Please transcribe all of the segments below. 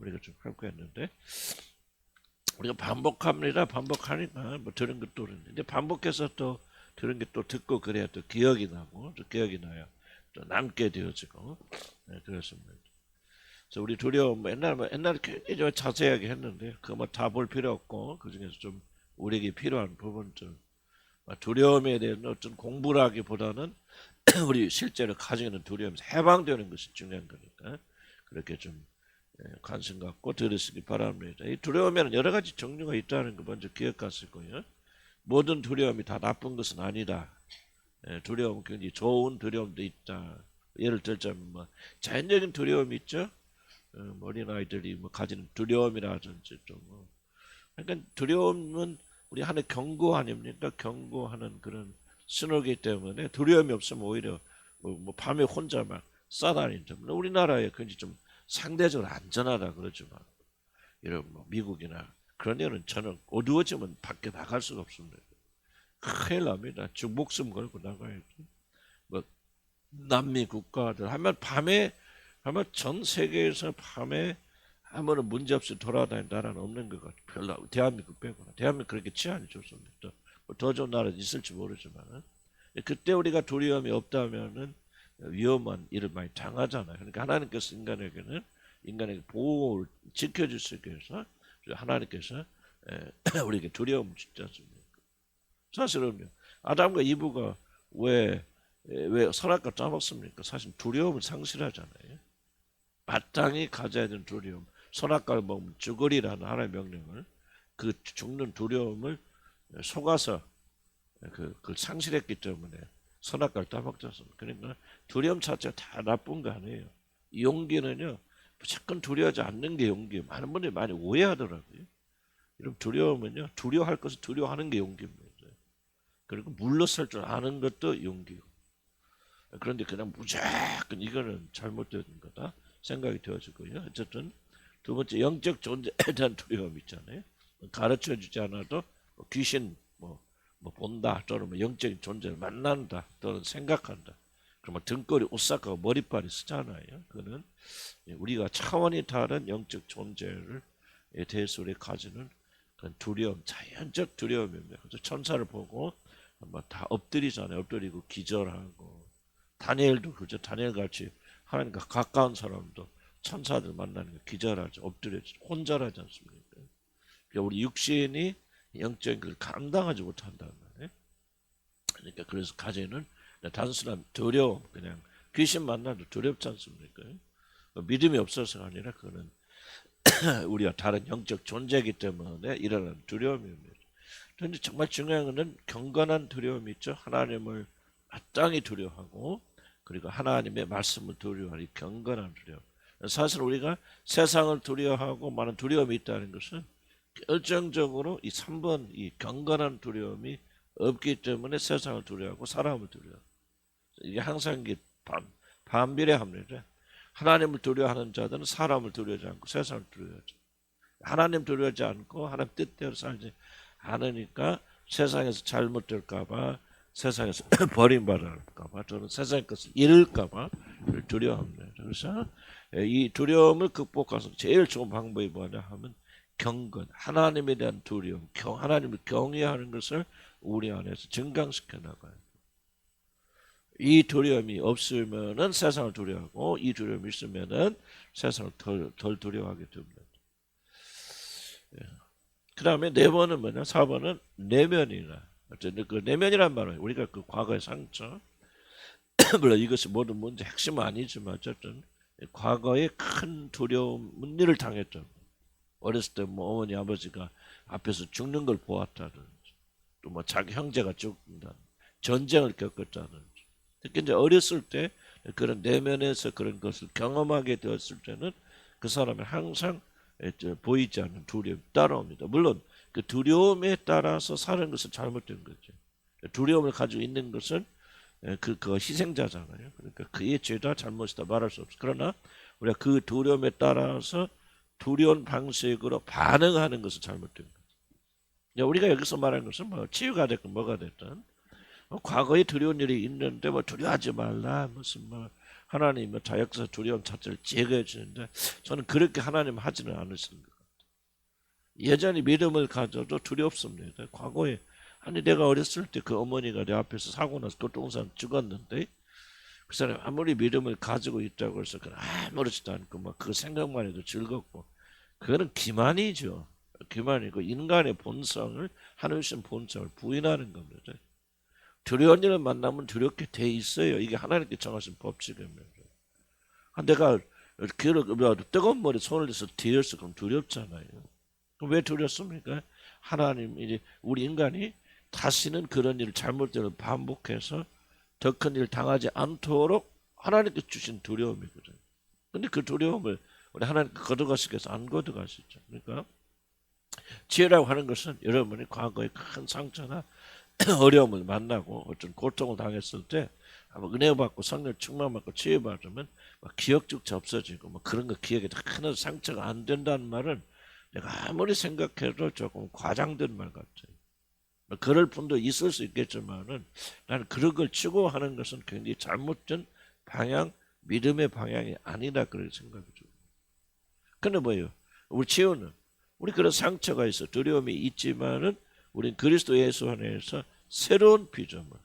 우리가 좀 하고 했는데 우리가 반복합니다. 반복하니까 뭐 들은 것도 그런데 반복해서 또 들은 게 또 듣고 그래야 또 기억이 나고 또 기억이 나야 또 남게 되어지고 네, 그렇습니다. 그래서 우리 두려움 옛날에 굉장히 자세하게 했는데 그거 뭐 다 볼 필요 없고 그 중에서 좀 우리에게 필요한 부분들 두려움에 대한 어떤 공부를 하기보다는 우리 실제로 가지고 있는 두려움에서 해방되는 것이 중요한 거니까 그렇게 좀 관심 갖고 들으시기 바랍니다. 이 두려움에는 여러 가지 종류가 있다는 거 먼저 기억하시고요. 모든 두려움이 다 나쁜 것은 아니다. 두려움은 굉장히 좋은 두려움도 있다. 예를 들자면 뭐 자연적인 두려움이 있죠. 어린아이들이 뭐 가지는 두려움이라든지 좀 그러니까 두려움은 우리 하나의 경고 아닙니까? 경고하는 그런 신호기 때문에 두려움이 없으면 오히려 뭐 밤에 혼자 막 싸다니죠. 우리나라에 굉장히 좀 상대적으로 안전하다 그러지만 이런 뭐 미국이나 그런 데는 저는 어두워지면 밖에 나갈 수가 없습니다. 큰일 납니다. 즉 목숨 걸고 나가야지. 뭐 남미 국가들 하면 밤에 아마 전 세계에서 밤에 아무런 문제 없이 돌아다니는 나라는 없는 것 같아요. 별로 대한민국 빼고는. 대한민국 그렇게 치안이 좋습니다. 더 좋은 나라 있을지 모르지만 그때 우리가 두려움이 없다면은 위험한 일을 많이 당하잖아요. 그러니까 하나님께서 인간에게 보호를 지켜주시기 위해서 하나님께서 우리에게 두려움을 주지 않습니까? 사실은요. 아담과 이브가 왜 선악과 따먹습니까? 사실 두려움을 상실하잖아요. 마땅히 가져야 되는 두려움. 선악과를 먹으면 죽으리라는 하나님의 명령을 그 죽는 두려움을 속아서 그걸 상실했기 때문에 선악과를 따먹지 않습니다. 그러니까 두려움 자체가 다 나쁜 거 아니에요. 이 용기는요. 무조건 두려워하지 않는 게 용기예요. 많은 분들이 많이 오해하더라고요. 이런 두려움은요. 두려워할 것을 두려워하는 게 용기입니다. 그리고 물러설 줄 아는 것도 용기고. 그런데 그냥 무조건 이거는 잘못된 거다 생각이 되어지고요. 어쨌든 두 번째 영적 존재에 대한 두려움 있잖아요. 가르쳐 주지 않아도 귀신 뭐 본다 또는 뭐 영적인 존재를 만난다 또는 생각한다. 그러면 등골이 오싹하고 머리빨이 쓰잖아요. 그거는 우리가 차원이 다른 영적 존재를 대해서 우리 가지는 그런 두려움, 자연적 두려움입니다. 그래서 천사를 보고 다 엎드리잖아요. 엎드리고 기절하고 다니엘도 그죠. 다니엘 같이 하나님과 가까운 사람도 천사들 만나는 거 기절하죠. 엎드려죠. 혼절하지 않습니까? 그러니까 우리 육신이 영적인 걸 감당하지 못한다는 말이에요. 그러니까 그래서 가지는 단순한 두려움, 그냥 귀신 만나도 두렵지 않습니까? 믿음이 없어서가 아니라 그거는 우리와 다른 영적 존재이기 때문에 일어나는 두려움입니다. 그런데 정말 중요한 것은 경건한 두려움이 있죠. 하나님을 마땅히 두려워하고 그리고 하나님의 말씀을 두려워하는 경건한 두려움. 사실 우리가 세상을 두려워하고 많은 두려움이 있다는 것은 결정적으로 이 3번 이 경건한 두려움이 없기 때문에 세상을 두려워하고 사람을 두려워하고 이게 항상 이게 반비례합니다. 하나님을 두려워하는 자들은 사람을 두려워하지 않고 세상을 두려워하죠. 하나님 두려워하지 않고 하나님 뜻대로 살지 않으니까 세상에서 잘못될까봐 세상에서 버림받을까봐 또는 세상의 것을 잃을까봐 두려워합니다. 그래서 이 두려움을 극복해서 제일 좋은 방법이 뭐냐 하면 경건, 하나님에 대한 두려움, 하나님을 경외하는 것을 우리 안에서 증강시켜 나가요. 이 두려움이 없으면은 세상을 두려워하고 이 두려움이 있으면은 세상을 덜 두려워하게 됩니다. 그 다음에 네 번은 뭐냐? 4번은 내면이나 어쨌든 그 내면이란 말은 우리가 그 과거의 상처 물론 이것이 모든 문제 핵심은 아니지만 어쨌든 과거에 큰 두려움 문제를 당했죠. 어렸을 때 뭐 어머니 아버지가 앞에서 죽는 걸 보았다든지 또 뭐 자기 형제가 죽는다 전쟁을 겪었다든지 특히 이제 어렸을 때 그런 내면에서 그런 것을 경험하게 되었을 때는 그 사람은 항상 보이지 않는 두려움이 따라옵니다. 물론 그 두려움에 따라서 사는 것은 잘못된 거죠. 두려움을 가지고 있는 것은 그 희생자잖아요. 그러니까 그의 죄다 잘못이다 말할 수 없어. 그러나 우리가 그 두려움에 따라서 두려운 방식으로 반응하는 것은 잘못된 거죠. 우리가 여기서 말하는 것은 뭐 치유가 됐건 뭐가 됐든 과거에 두려운 일이 있는데 뭐 두려워하지 말라 무슨 뭐 하나님은 자역사 두려움 자체를 제거해 주는데 저는 그렇게 하나님 하지는 않으시는 것 같아요. 여전히 믿음을 가져도 두렵습니다. 과거에 아니 내가 어렸을 때 그 어머니가 내 앞에서 사고 나서 교통사고 죽었는데 그 사람이 아무리 믿음을 가지고 있다고 해서 아무렇지도 않고 막 그 생각만 해도 즐겁고 그거는 기만이죠. 기만이고 인간의 본성을 하나님 본성을 부인하는 겁니다. 두려운 일을 만나면 두렵게 돼 있어요. 이게 하나님께 정하신 법칙입니다. 내가 뜨거운 물에 손을 대서 뒤었어 그럼 두렵잖아요. 그럼 왜 두렵습니까? 하나님 이제 우리 인간이 다시는 그런 일을 잘못되는 반복해서 더 큰 일 당하지 않도록 하나님께 주신 두려움이거든요. 근데 그 두려움을 우리 하나님께 거둬가시기 위해서 안 거둬가시죠. 그러니까 지혜라고 하는 것은 여러분이 과거에 큰 상처나 어려움을 만나고 어떤 고통을 당했을 때 아마 은혜 받고 성령 충만 받고 치유 받으면 막 기억조차 없어지고 뭐 그런 거 기억에 큰 상처가 안 된다는 말은 내가 아무리 생각해도 조금 과장된 말 같아요. 그럴 분도 있을 수 있겠지만은 나는 그런 걸 추구하는 것은 굉장히 잘못된 방향, 믿음의 방향이 아니다 그렇게 생각이 듭니다. 근데 뭐예요? 우리 치유는 우리 그런 상처가 있어 두려움이 있지만은 우린 그리스도 예수 안에서 새로운 피조물,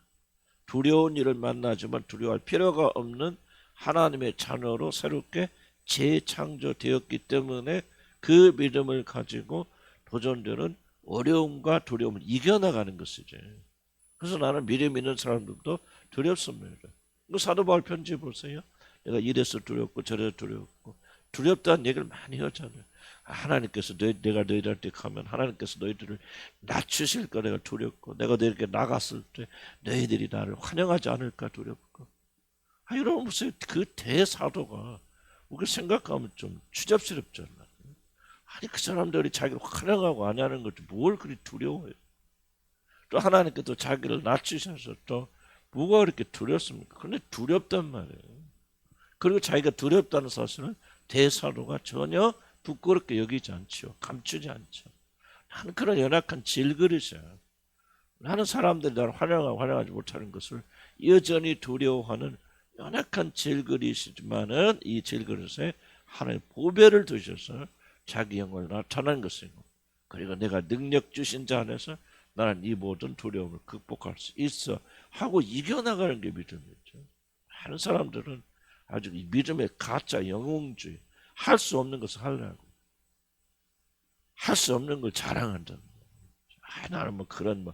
두려운 일을 만나지만 두려워할 필요가 없는 하나님의 자녀로 새롭게 재창조되었기 때문에 그 믿음을 가지고 도전되는 어려움과 두려움을 이겨나가는 것이지. 그래서 나는 믿음 있는 사람들도 두렵습니다. 사도 바울 편지 보세요. 내가 이래서 두렵고 저래서 두렵고 두렵다는 얘기를 많이 하잖아요. 하나님께서 내가 너희들한테 가면 하나님께서 너희들을 낮추실 거 내가 두렵고 내가 너희에게 나갔을 때 너희들이 나를 환영하지 않을까 두렵고. 여러분 보세요. 그 대사도가 우리가 생각하면 좀 추잡스럽잖아요. 아니 그 사람들이 자기를 환영하고 안 하는 것도 뭘 그리 두려워해요. 또 하나님께서 자기를 낮추셔서 또 뭐가 그렇게 두렵습니까? 그런데 두렵단 말이에요. 그리고 자기가 두렵다는 사실을 대사도가 전혀 부끄럽게 여기지 않죠. 감추지 않죠. 나는 그런 연약한 질그릇이야. 나는 사람들이 나를 환영하고 환영하지 못하는 것을 여전히 두려워하는 연약한 질그릇이지만은 이 질그릇에 하나님의 보배를 두셔서 자기 영광을 나타낸 것이고 그리고 내가 능력 주신 자 안에서 나는 이 모든 두려움을 극복할 수 있어 하고 이겨나가는 게 믿음이죠. 많은 사람들은 아주 이 믿음의 가짜 영웅주의 할 수 없는 것을 하려고 할 수 없는 걸 자랑한다. 나는 뭐 그런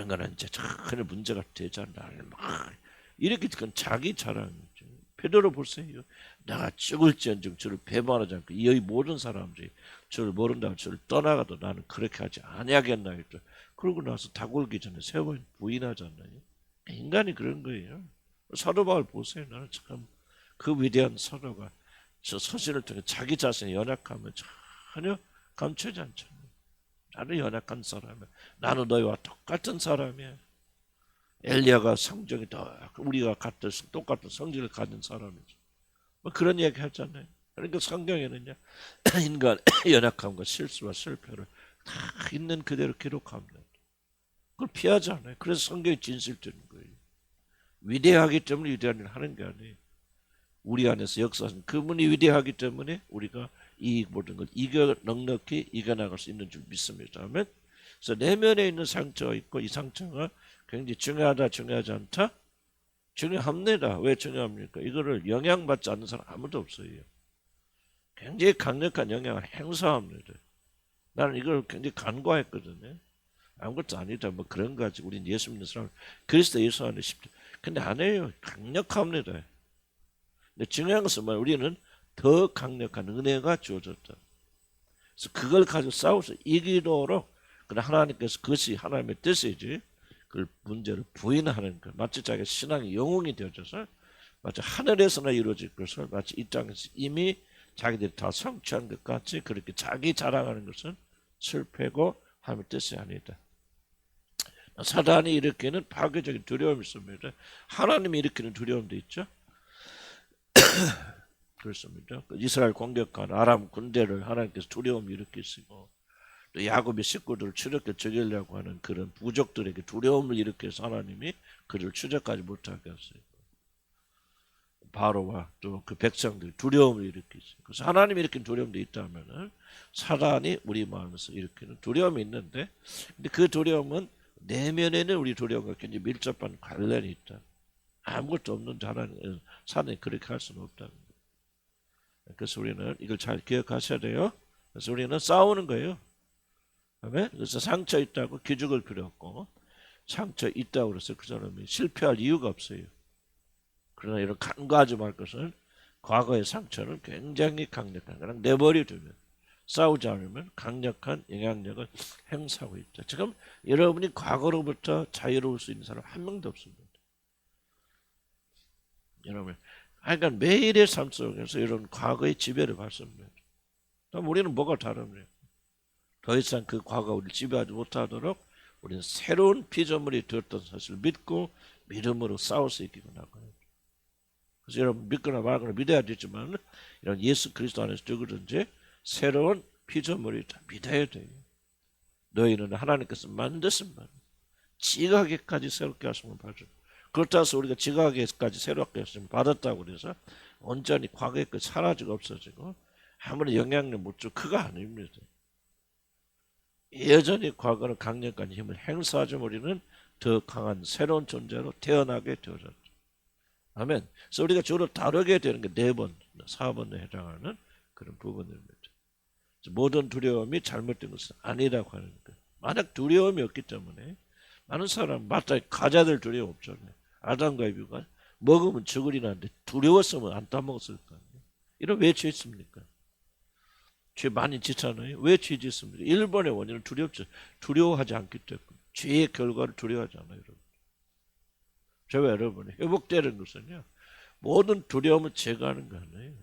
거는 이제 전혀 문제가 되지 않나. 이렇게 그건 자기 자랑이죠. 베드로 보세요. 내가 죽을지언정 저를 배반하지 않고 이 모든 사람들이 저를 모른다고 저를 떠나가도 나는 그렇게 하지 아니하겠나요. 그러고 나서 다굴기 전에 세 번 부인하잖아요. 인간이 그런 거예요. 사도 바울 보세요. 나는 참 그 위대한 사도가 저 서신을 통해 자기 자신의 연약함을 전혀 감추지 않잖아요. 나는 연약한 사람이야. 나는 너희와 똑같은 사람이야. 엘리야가 성정이 우리가 똑같은 성질을 가진 사람이죠. 뭐 그런 이야기 하잖아요. 그러니까 성경에는요 인간 연약함과 실수와 실패를 다 있는 그대로 기록합니다. 그걸 피하지 않아요. 그래서 성경이 진실되는 거예요. 위대하기 때문에 위대한 일을 하는 게 아니에요. 우리 안에서 역사하신 그분이 위대하기 때문에 우리가 이 모든 걸 넉넉히 이겨나갈 수 있는 줄 믿습니다. 아멘. 그래서 내면에 있는 상처가 있고 이 상처가 굉장히 중요하다 중요하지 않다? 중요합니다. 왜 중요합니까? 이거를 영향받지 않는 사람 아무도 없어요. 굉장히 강력한 영향을 행사합니다. 나는 이걸 굉장히 간과했거든요. 아무것도 아니다. 뭐 그런 거 가지고 우리는 예수 믿는 사람 그리스도 예수 안에 쉽죠. 근데 안 해요. 강력합니다. 근데 중요한 것은 우리는 더 강력한 은혜가 주어졌다. 그래서 그걸 가지고 싸워서 이기도록 하나님께서 그것이 하나님의 뜻이지 그 문제를 부인하는 것. 마치 자기 신앙의 영웅이 되어져서 마치 하늘에서나 이루어질 것을 마치 이 땅에서 이미 자기들이 다 성취한 것 같이 그렇게 자기 자랑하는 것은 실패고 하나님의 뜻이 아니다. 사단이 일으키는 파괴적인 두려움이 있습니다. 하나님이 일으키는 두려움도 있죠. 그렇습니다. 이스라엘 공격한 아람 군대를 하나님께서 두려움을 일으키시고 또 야곱의 식구들을 추적해 죽이려고 하는 그런 부족들에게 두려움을 일으켜서 하나님이 그를 추적하지 못하게 했어요. 바로와 또 그 백성들이 두려움을 일으키죠. 그래서 하나님이 일으킨 두려움도 있다면은 사단이 우리 마음에서 일으키는 두려움이 있는데, 근데 그 두려움은 내면에는 우리 두려움과 굉장히 밀접한 관련이 있다. 아무것도 없는 사단이 그렇게 할 수는 없다. 그래서 우리는 이걸 잘 기억하셔야 돼요. 그래서 우리는 싸우는 거예요. 그래서 상처 있다고 기죽을 필요 없고, 상처 있다고 그래서 그 사람이 실패할 이유가 없어요. 그러나 이런 간과하지 말 것은 과거의 상처는 굉장히 강력한 그냥 내버려두면, 싸우지 않으면 강력한 영향력을 행사하고 있다. 지금 여러분이 과거로부터 자유로울 수 있는 사람 한 명도 없습니다. 여러분, 그러니까 매일의 삶 속에서 이런 과거의 지배를 받습니다. 그럼 우리는 뭐가 다릅니까? 더 이상 그 과거가 우리를 지배하지 못하도록 우리는 새로운 피조물이 되었던 사실을 믿고 믿음으로 싸울 수 있기를 하고요. 그래서 여러분 믿거나 말거나 믿어야 되지만 이런 예수 그리스도 안에서 누구든지 새로운 피조물이 다 믿어야 돼요. 너희는 하나님께서 만드신 바 지각에까지 새롭게 하시면 받죠. 그렇다 해서 우리가 지각에까지 새롭게 하시면 받았다고 그래서 온전히 과거의 그 사라지고 없어지고 아무리 영향력 못 주고 그가 아닙니다. 여전히 과거는 강력한 힘을 행사하지만 우리는 더 강한 새로운 존재로 태어나게 되어졌죠. 아멘. 그래서 우리가 주로 다루게 되는 게 4번, 4번에 해당하는 그런 부분입니다. 모든 두려움이 잘못된 것은 아니라고 하는 것. 만약 두려움이 없기 때문에 많은 사람 마땅히 가자들 두려움 없잖아요. 아담과 이브가 먹으면 죽으리라는데 두려웠으면 안 따먹었을 거 아니에요. 이런 왜 죄했습니까? 죄 많이 짓잖아요. 왜 죄 짓습니까? 1번의 원인은 두렵죠. 두려워하지 않기 때문에. 죄의 결과를 두려워하지 않아요. 여러분. 저와 여러분이 회복되는 것은요. 모든 두려움을 제거하는 거 아니에요.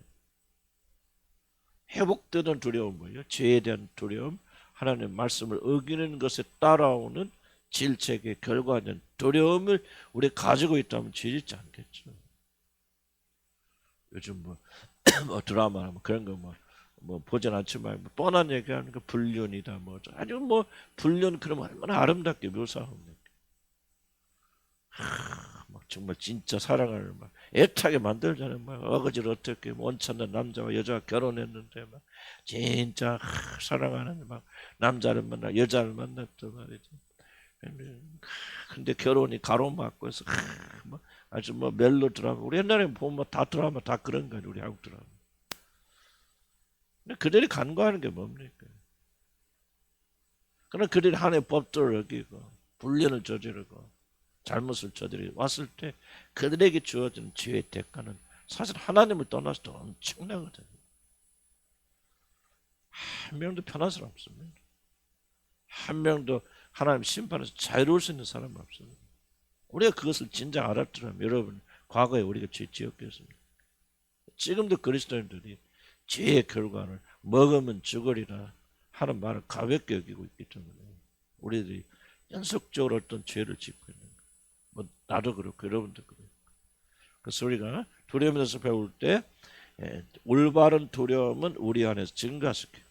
회복되는 두려움은 뭐예요? 죄에 대한 두려움, 하나님의 말씀을 어기는 것에 따라오는 질책의 결과는 두려움을 우리가 가지고 있다면 죄 짓지 않겠죠. 요즘 뭐 드라마나 뭐 그런 거 뭐 보진 않지만 뭐 뻔한 얘기하는 거 불륜이다 뭐 아주 뭐 불륜 그러면 얼마나 아름답게 묘사합니까? 막 정말 진짜 사랑을 막 애타게 만들잖아요. 막 어거지를 어떻게 원찮는 남자와 여자가 결혼했는데 막 진짜 사랑하는 막 남자를 만나 여자를 만났단 말이죠. 근데 결혼이 가로막고 해서 뭐 아주 뭐 멜로 드라마 우리 옛날에 보면 다 드라마 다 그런 거예요. 우리 한국 드라마. 그들이 간과하는 게 뭡니까? 그러나 그들이 하나님의 법도를 어기고 불륜을 저지르고 잘못을 저들이 왔을 때 그들에게 주어진 죄의 대가는 사실 하나님을 떠나서 도 엄청나거든요. 한 명도 편한 사람 없습니다. 한 명도 하나님 심판에서 자유로울 수 있는 사람 없습니다. 우리가 그것을 진작 알았더라면 여러분 과거에 우리가 죄 지었겠습니까? 지금도 그리스도인들이 죄의 결과를 먹으면 죽으리라 하는 말을 가볍게 여기고 있기 때문에 우리들이 연속적으로 어떤 죄를 짓고 있는 거예요. 뭐 나도 그렇고 여러분도 그렇고. 그래서 우리가 두려움에 대해서 배울 때 올바른 두려움은 우리 안에서 증가시켜요.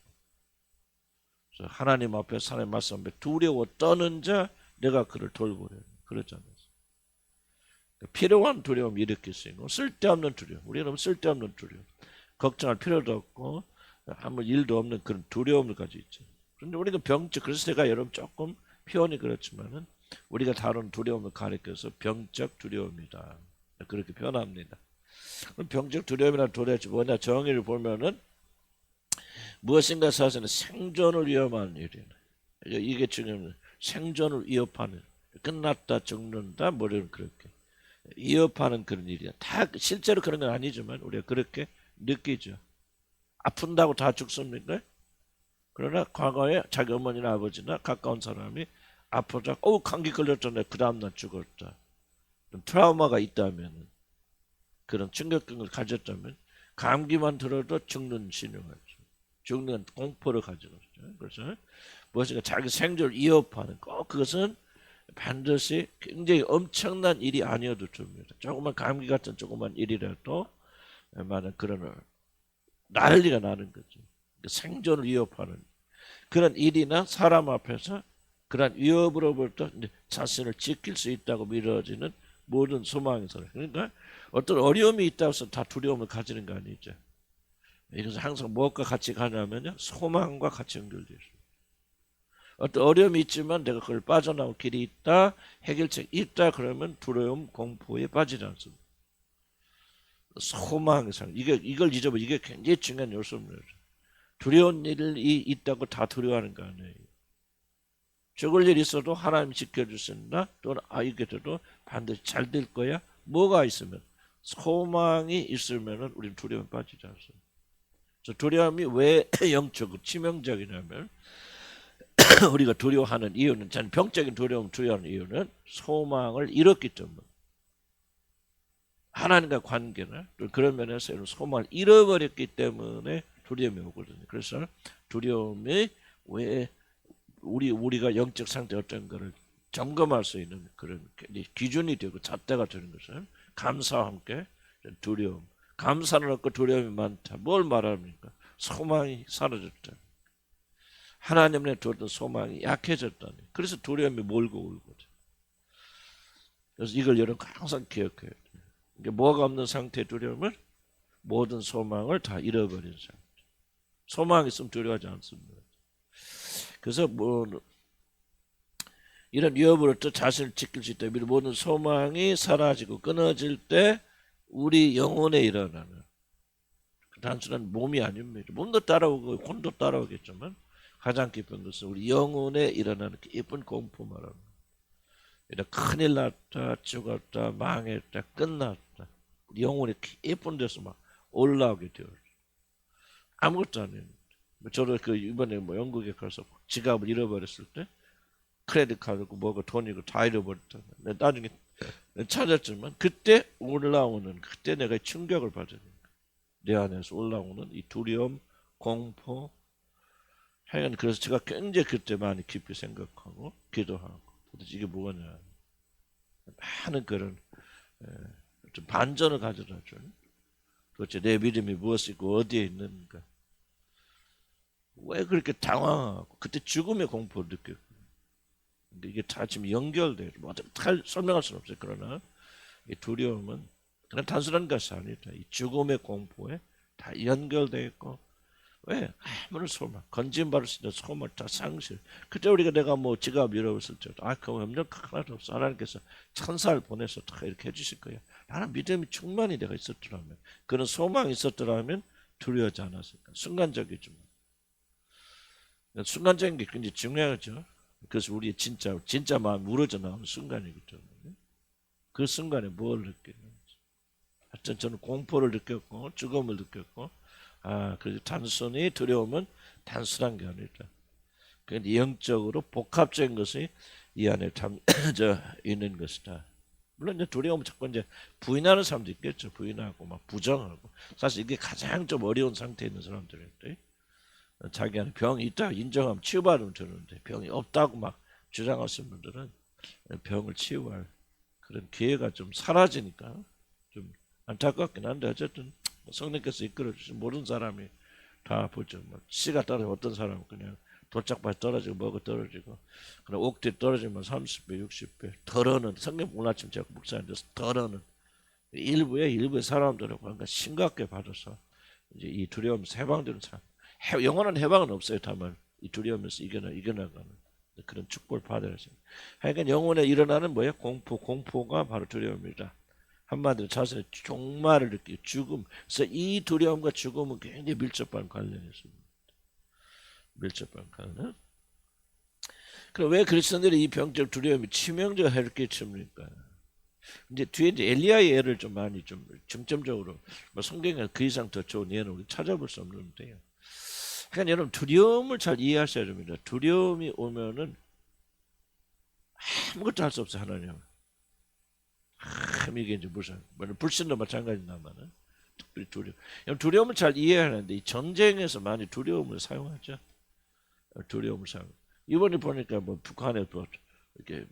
그래서 하나님 앞에서 하나님 말씀 앞에 두려워 떠는 자 내가 그를 돌보려 그러잖아요. 필요한 두려움 일으킬 수 있는 쓸데없는 두려움 우리는 쓸데없는 두려움 걱정할 필요도 없고 아무 일도 없는 그런 두려움을 가지고 있죠. 그런데 우리가 병적 그래서 제가 여러분 조금 표현이 그렇지만은 우리가 다룬 두려움을 가리켜서 병적 두려움이다 그렇게 표현합니다. 그럼 병적 두려움이란 도대체 뭐냐 정의를 보면은 무엇인가 사실은 생존을 위험한 일이네. 이게 지금 생존을 위협하는 끝났다 죽는다 뭐를 그렇게 위협하는 그런 일이야. 다 실제로 그런 건 아니지만 우리가 그렇게 느끼죠. 아픈다고 다 죽습니까? 그러나 과거에 자기 어머니나 아버지나 가까운 사람이 아프다. 감기 걸렸잖아요. 그 다음날 죽었다. 트라우마가 있다면 그런 충격을 가졌다면 감기만 들어도 죽는 신용하죠. 죽는 공포를 가지고 있죠. 그래서 무엇인가 자기 생존을 위협하는 꼭 그것은 반드시 굉장히 엄청난 일이 아니어도 줍니다. 조그만 감기 같은 조그만 일이라도 많은 그런 난리가 나는 거죠. 생존을 위협하는 그런 일이나 사람 앞에서 그런 위협으로부터 자신을 지킬 수 있다고 믿어지는 모든 소망이 살아. 그러니까 어떤 어려움이 있다고 해서 다 두려움을 가지는 거 아니죠. 이것은 항상 무엇과 같이 가냐면요, 소망과 같이 연결되어 있어요. 어떤 어려움이 있지만 내가 그걸 빠져나올 길이 있다, 해결책이 있다, 그러면 두려움, 공포에 빠지지 않습니다. 소망이 살아. 이걸 잊어버려. 이게 굉장히 중요한 요소입니다. 두려운 일이 있다고 다 두려워하는 거 아니에요. 죽을 일 있어도 하나님 지켜주신다. 또는 이게 돼도 반드시 잘 될 거야. 뭐가 있으면 소망이 있으면 우리는 두려움에 빠지지 않습니다. 두려움이 왜 영적으로 치명적이냐면 우리가 두려워하는 이유는 전 병적인 두려워하는 이유는 소망을 잃었기 때문에 하나님과 관계나 또 그런 면에서 소망을 잃어버렸기 때문에 두려움이 오거든요. 그래서 두려움이 왜 우리가 영적 상태 어떤 거를 점검할 수 있는 그런 기준이 되고 잣대가 되는 것은 감사와 함께 두려움. 감사는 없고 두려움이 많다. 뭘 말합니까? 소망이 사라졌다. 하나님에 두었던 소망이 약해졌다니. 그래서 두려움이 몰고 오거든. 그래서 이걸 여러분 항상 기억해야 돼요. 그러니까 뭐가 없는 상태의 두려움은 모든 소망을 다 잃어버린 상태. 소망이 있으면 두려워하지 않습니다. 그래서 이런 위협으로부터 자신을 지킬 수 있다. 모든 소망이 사라지고 끊어질 때 우리 영혼에 일어나는 단순한 몸이 아닙니다. 몸도 따라오고 혼도 따라오겠지만 가장 깊은 것은 우리 영혼에 일어나는 깊은 공포 말합니다. 큰일 났다, 죽었다, 망했다, 끝났다. 우리 영혼이 깊은 데서 막 올라오게 되어요. 아무것도 아닙니다. 저도 이번에 영국에 가서 지갑을 잃어버렸을 때 크레딧 카드고 뭐고 돈이고 다 잃어버렸다. 나중에 찾았지만 그때 올라오는 그때 내가 충격을 받으니까 내 안에서 올라오는 이 두려움, 공포, 하여간 그래서 제가 굉장히 그때 많이 깊이 생각하고 기도하고 도대체 이게 뭐냐 많은 그런 좀 반전을 가져다줘. 도대체 내 믿음이 무엇이고 어디에 있는가. 왜 그렇게 당황하고 그때 죽음의 공포를 느꼈고 이게 다 지금 연결돼요. 어떻게 설명할 수는 없어요. 그러나 이 두려움은 그냥 단순한 것이 아니다. 이 죽음의 공포에 다 연결되어 있고 왜? 아무런 소망, 건진받을 수 있는 소망을 다 상실. 그때 우리가 내가 지갑 잃어버렸을 때, 그럼 염려 하나도 없어. 하나님께서 천사를 보내서 다 이렇게 해주실 거야. 나는 믿음이 충만히 내가 있었더라면, 그런 소망이 있었더라면 두려워하지 않았을까. 순간적이지만. 순간적인 게 굉장히 중요하죠. 그래서 우리의 진짜 마음이 우러져 나오는 순간이기 때문에. 그 순간에 뭘 느끼는지. 하여튼 저는 공포를 느꼈고, 죽음을 느꼈고, 그래서 단순히 두려움은 단순한 게 아니다. 그러니까 영적으로 복합적인 것이 이 안에 담겨져 있는 것이다. 물론 이제 두려움은 자꾸 이제 부인하는 사람도 있겠죠. 부인하고 막 부정하고. 사실 이게 가장 좀 어려운 상태에 있는 사람들인데 자기 안에 병이 있다 인정하면 치유받으면 되는데 병이 없다고 막 주장하시는 분들은 병을 치유할 그런 기회가 좀 사라지니까 좀 안타깝긴 한데 어쨌든 성령께서 이끌어 주신 모든 사람이 다 보죠. 씨가 떨어지면 어떤 사람은 그냥 돌짝밭 떨어지고 뭐가 떨어지고 그냥 옥뒤 떨어지면 30배 60배 덜어는 성경 몰랐지만 제가 목사님께서 덜어는 일부의 사람들은 뭔가 심각하게 받아서 이제 이 두려움에서 해방되는 사람 영원한 해방은 없어요. 다만 이 두려움에서 이겨나가는 그런 축복을 받아야 죠. 하여간 영혼에 일어나는 공포가 바로 두려움이다. 한마디로 자신의 종말을 느끼고 죽음. 그래서 이 두려움과 죽음은 굉장히 밀접한 관련이 있습니다. 밀접한 관련. 그럼 왜 그리스도인들이 이 병적 두려움이 치명적 해를 끼칩니까? 이제 뒤에 이제 엘리야의 예를 좀 많이 좀 중점적으로 성경에 그 이상 더 좋은 예는 우리 찾아볼 수 없는데요. 그러니까 여러분 두려움을 잘 이해하셔야 됩니다. 두려움이 오면은 아무것도 할 수 없어요. 하나님. 이게 이제 무슨 불신도 마찬가지나마는 특별히 두려움을 잘 이해해야 하는데 이 전쟁에서 많이 두려움을 사용하죠. 두려움을 사용. 이번에 보니까 북한에 이렇게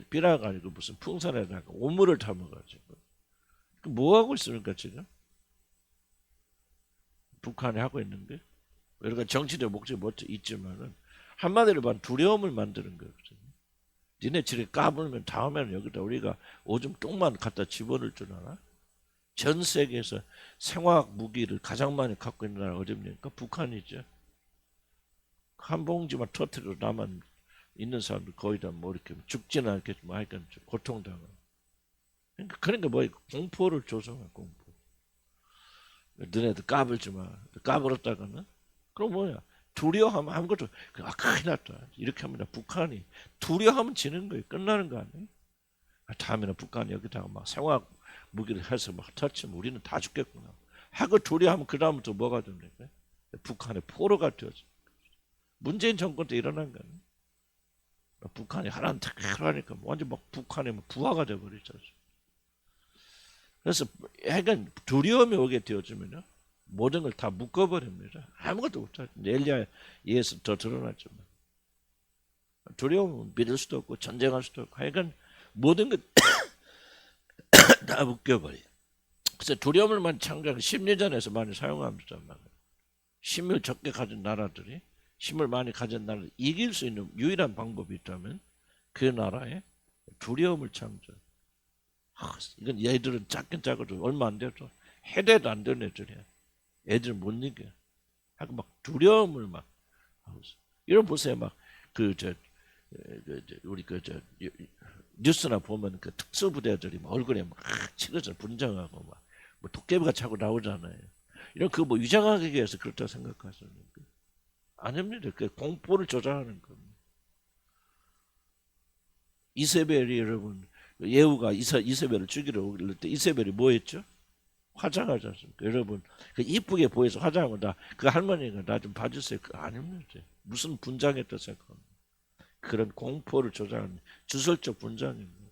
삐라가 아니고 무슨 풍선에다가 오물을 담아가지고 뭐 하고 있습니까 지금? 북한이 하고 있는 게 여러 가지 정치적 목적이 있지만은 한마디로 말하면 두려움을 만드는 거거든요. 니네 지금 까불면 다음에는 여기다 우리가 오줌 똥만 갖다 집어넣을 줄 알아? 전 세계에서 생화학 무기를 가장 많이 갖고 있는 나라가 어딥니까? 북한이죠. 한 봉지만 터트려 나만 있는 사람들 거의 다 뭐 이렇게 죽지는 않겠지만 하여간 고통당하고. 그러니까 뭐 공포를 조성해 공포. 너네들 까불지 마. 까불었다가는 그럼 뭐야? 두려워하면 아무것도 큰일 났다. 이렇게 하면 북한이 두려워하면 지는 거예요. 끝나는 거 아니에요? 다음에는 북한이 여기다가 막 생화학 무기를 해서 막 터치면 우리는 다 죽겠구나. 하고 두려워하면 그 다음부터 뭐가 됩니까? 북한의 포로가 되어져. 문재인 정권 때 일어난 거 아니에요? 북한이 하나는 탁 하니까 완전 막 북한이 부하가 돼버리죠. 그래서 약간 두려움이 오게 되어지면요. 모든 걸 다 묶어버립니다. 아무것도 못하죠. 엘리야에 의해서 더 드러났지만. 두려움은 믿을 수도 없고 전쟁할 수도 없고 하여간 모든 것 다 묶여버려. 그래서 두려움을 많이 창조하는 심리전에서 많이 사용합니다. 힘을 적게 가진 나라들이 힘을 많이 가진 나라를 이길 수 있는 유일한 방법이 있다면 그 나라에 두려움을 창조. 이건 얘들은 작긴 작아도 얼마 안 돼도 해대도 안 되는 애들이야. 애들 못 이겨. 하고 막 두려움을 막 이런 보세요. 막 우리 뉴스나 보면 그 특수부대들이 막 얼굴에 막 치러져 분장하고 막 뭐 도깨비가 차고 나오잖아요. 이런 그 뭐 위장하기 위해서 그렇다 생각하십니까? 아닙니다. 그 공포를 조장하는 겁니다. 이세벨이 여러분 예후가 이세벨을 죽이러 오길 때 이세벨이 뭐 했죠? 화장하지 않습니까? 여러분 그 이쁘게 보여서 화장하면 그 할머니가 나 좀 봐주세요. 아닙니다. 무슨 분장했다 생각합니다. 그런 공포를 조장하는 주설적 분장입니다.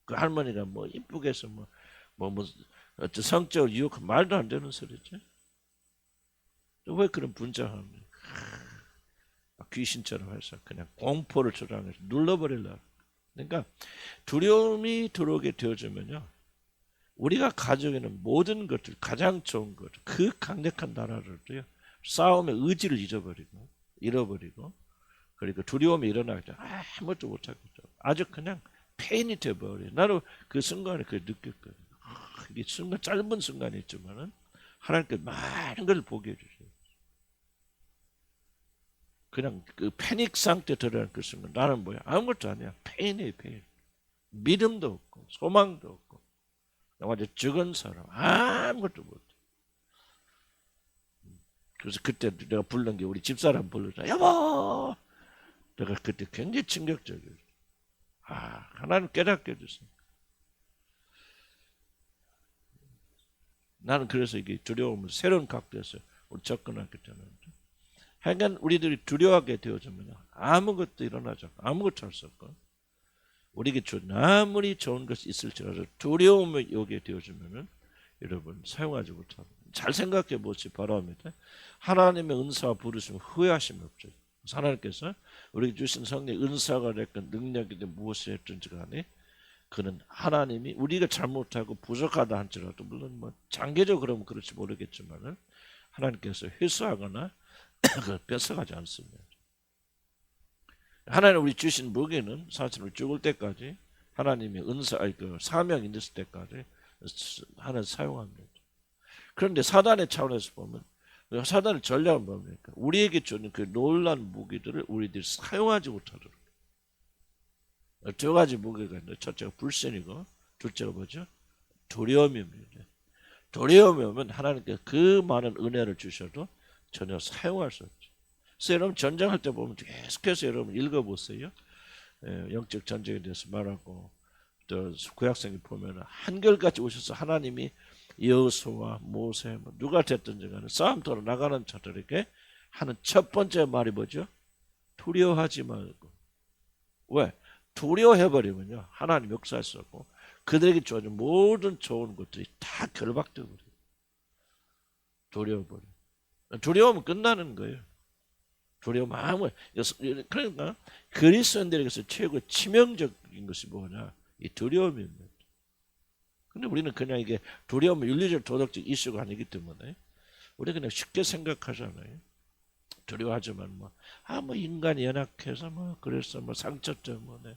그 할머니가 뭐 이쁘게 해서 어떤 성적으로 유혹한 말도 안 되는 소리죠. 왜 그런 분장합니까? 귀신처럼 해서 그냥 공포를 조장해서 눌러버리려고. 그러니까 두려움이 들어오게 되어지면요. 우리가 가지고 있는 모든 것들, 가장 좋은 것, 그 강력한 나라를도요. 싸움의 의지를 잃어버리고 그리고 두려움이 일어날 때 아무것도 못하겠죠. 아주 그냥 페인이 돼버려요. 나도 그 순간에 그걸 느꼈거든요. 이게 순간 짧은 순간이 있지만은 하나님께 많은 걸 보게 해주세요. 그냥 그 패닉 상태 들어가는 그 순간 나는 뭐야? 아무것도 아니야. 페인이에요, 페인. 믿음도 없고 소망도 없고 완전 죽은 사람 아무것도 못해. 그래서 그때 내가 부른 게 우리 집사람 불러줘. 여보! 내가 그때 굉장히 충격적이었어요. 하나님 깨닫게 해주세요. 나는 그래서 이게 두려움을 새로운 각도에서 우리 접근하게 되는데 하여간 우리들이 두려워하게 되어지면 아무것도 일어나지 않고 아무것도 할 수 없고 우리에게 아무리 좋은 것이 있을지라도 두려움이 오게 되어지면 여러분 사용하지 못합니다. 잘 생각해 보시 바랍니다. 하나님의 은사와 부르심은 후회하심이 없죠. 하나님께서 우리에게 주신 성령의 은사가 됐건 능력이든 무엇을 했든지 간에 그는 하나님이 우리가 잘못하고 부족하다 할지라도 물론 뭐 장기적으로 그러면 그렇지 모르겠지만은 하나님께서 회수하거나 그걸 뺏어가지 않습니다. 하나님 우리 주신 무게는 사실 우리 죽을 때까지 하나님의 은사, 그 사명이 있을 때까지 하나님 사용합니다. 그런데 사단의 차원에서 보면 사단의 전략은 뭡니까? 우리에게 주는 그 놀라운 무기들을 우리들이 사용하지 못하도록. 두 가지 무기가 있는데 첫째가 불신이고 둘째가 뭐죠? 두려움입니다. 두려움이 오면 하나님께서 그 많은 은혜를 주셔도 전혀 사용할 수 없죠. 그래서 여러분 전쟁할 때 보면 계속해서 여러분 읽어보세요. 영적 전쟁에 대해서 말하고 또 구약성에 보면 한결같이 오셔서 하나님이 여호수아, 모세 누가 됐든지 간에 싸움터로 나가는 자들에게 하는 첫 번째 말이 뭐죠? 두려워하지 말고. 왜? 두려워해버리면요 하나님 역사할 수 없고 그들에게 주어진 모든 좋은 것들이 다 결박되어 버려요. 두려워버려. 두려우면 끝나는 거예요. 두려움 아무 그러니까 그리스도인들에게서 최고 치명적인 것이 뭐냐? 이 두려움입니다. 근데 우리는 그냥 이게 두려움은 윤리적 도덕적 이슈가 아니기 때문에 우리 그냥 쉽게 생각하잖아요. 두려워하지만 뭐 인간이 연약해서 그래서 상처 때문에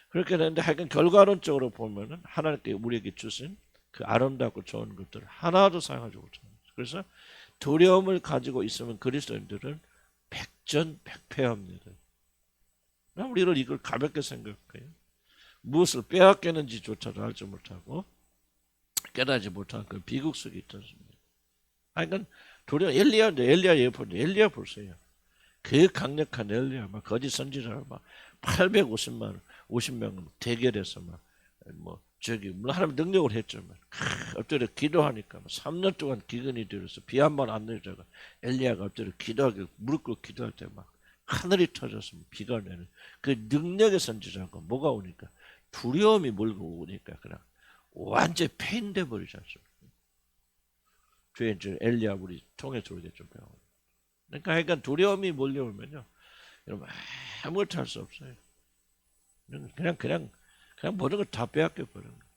그렇게 되는데 하여간 결과론적으로 보면은 하나님께 우리에게 주신 그 아름답고 좋은 것들을 하나도 사용하지 못합니다. 그래서 두려움을 가지고 있으면 그리스도인들은 백전백패합니다. 우리를 이걸 가볍게 생각해요. 무엇을 빼앗겼는지조차도 알지 못하고 깨닫지 못한 그 비극 속에 있었습니다. 그러니까 두려워. 엘리야 예쁜데 엘리야 보세요. 그 강력한 엘리야 막 거짓 선지자를 막 50명 대결해서 뭐 저기 물론 하나님 능력을 했지만 엎드려 기도하니까 3년 동안 기근이 들어서 비 한 번 안 내리다가 엘리야가 엎드려 기도하기 무릎 꿇고 기도할 때 막 하늘이 터졌으면 비가 내는 그 능력의 선지자가 뭐가 오니까 두려움이 몰고 오니까 그냥 완전히 패인돼 버리지 않습니까? 주에 이제 엘리야 우리 통해서 우리가 좀 배워. 그러니까 약간 두려움이 몰려오면요, 여러분 아무것도 할 수 없어요. 그냥 모든 걸 다 빼앗겨 버리는 거예요.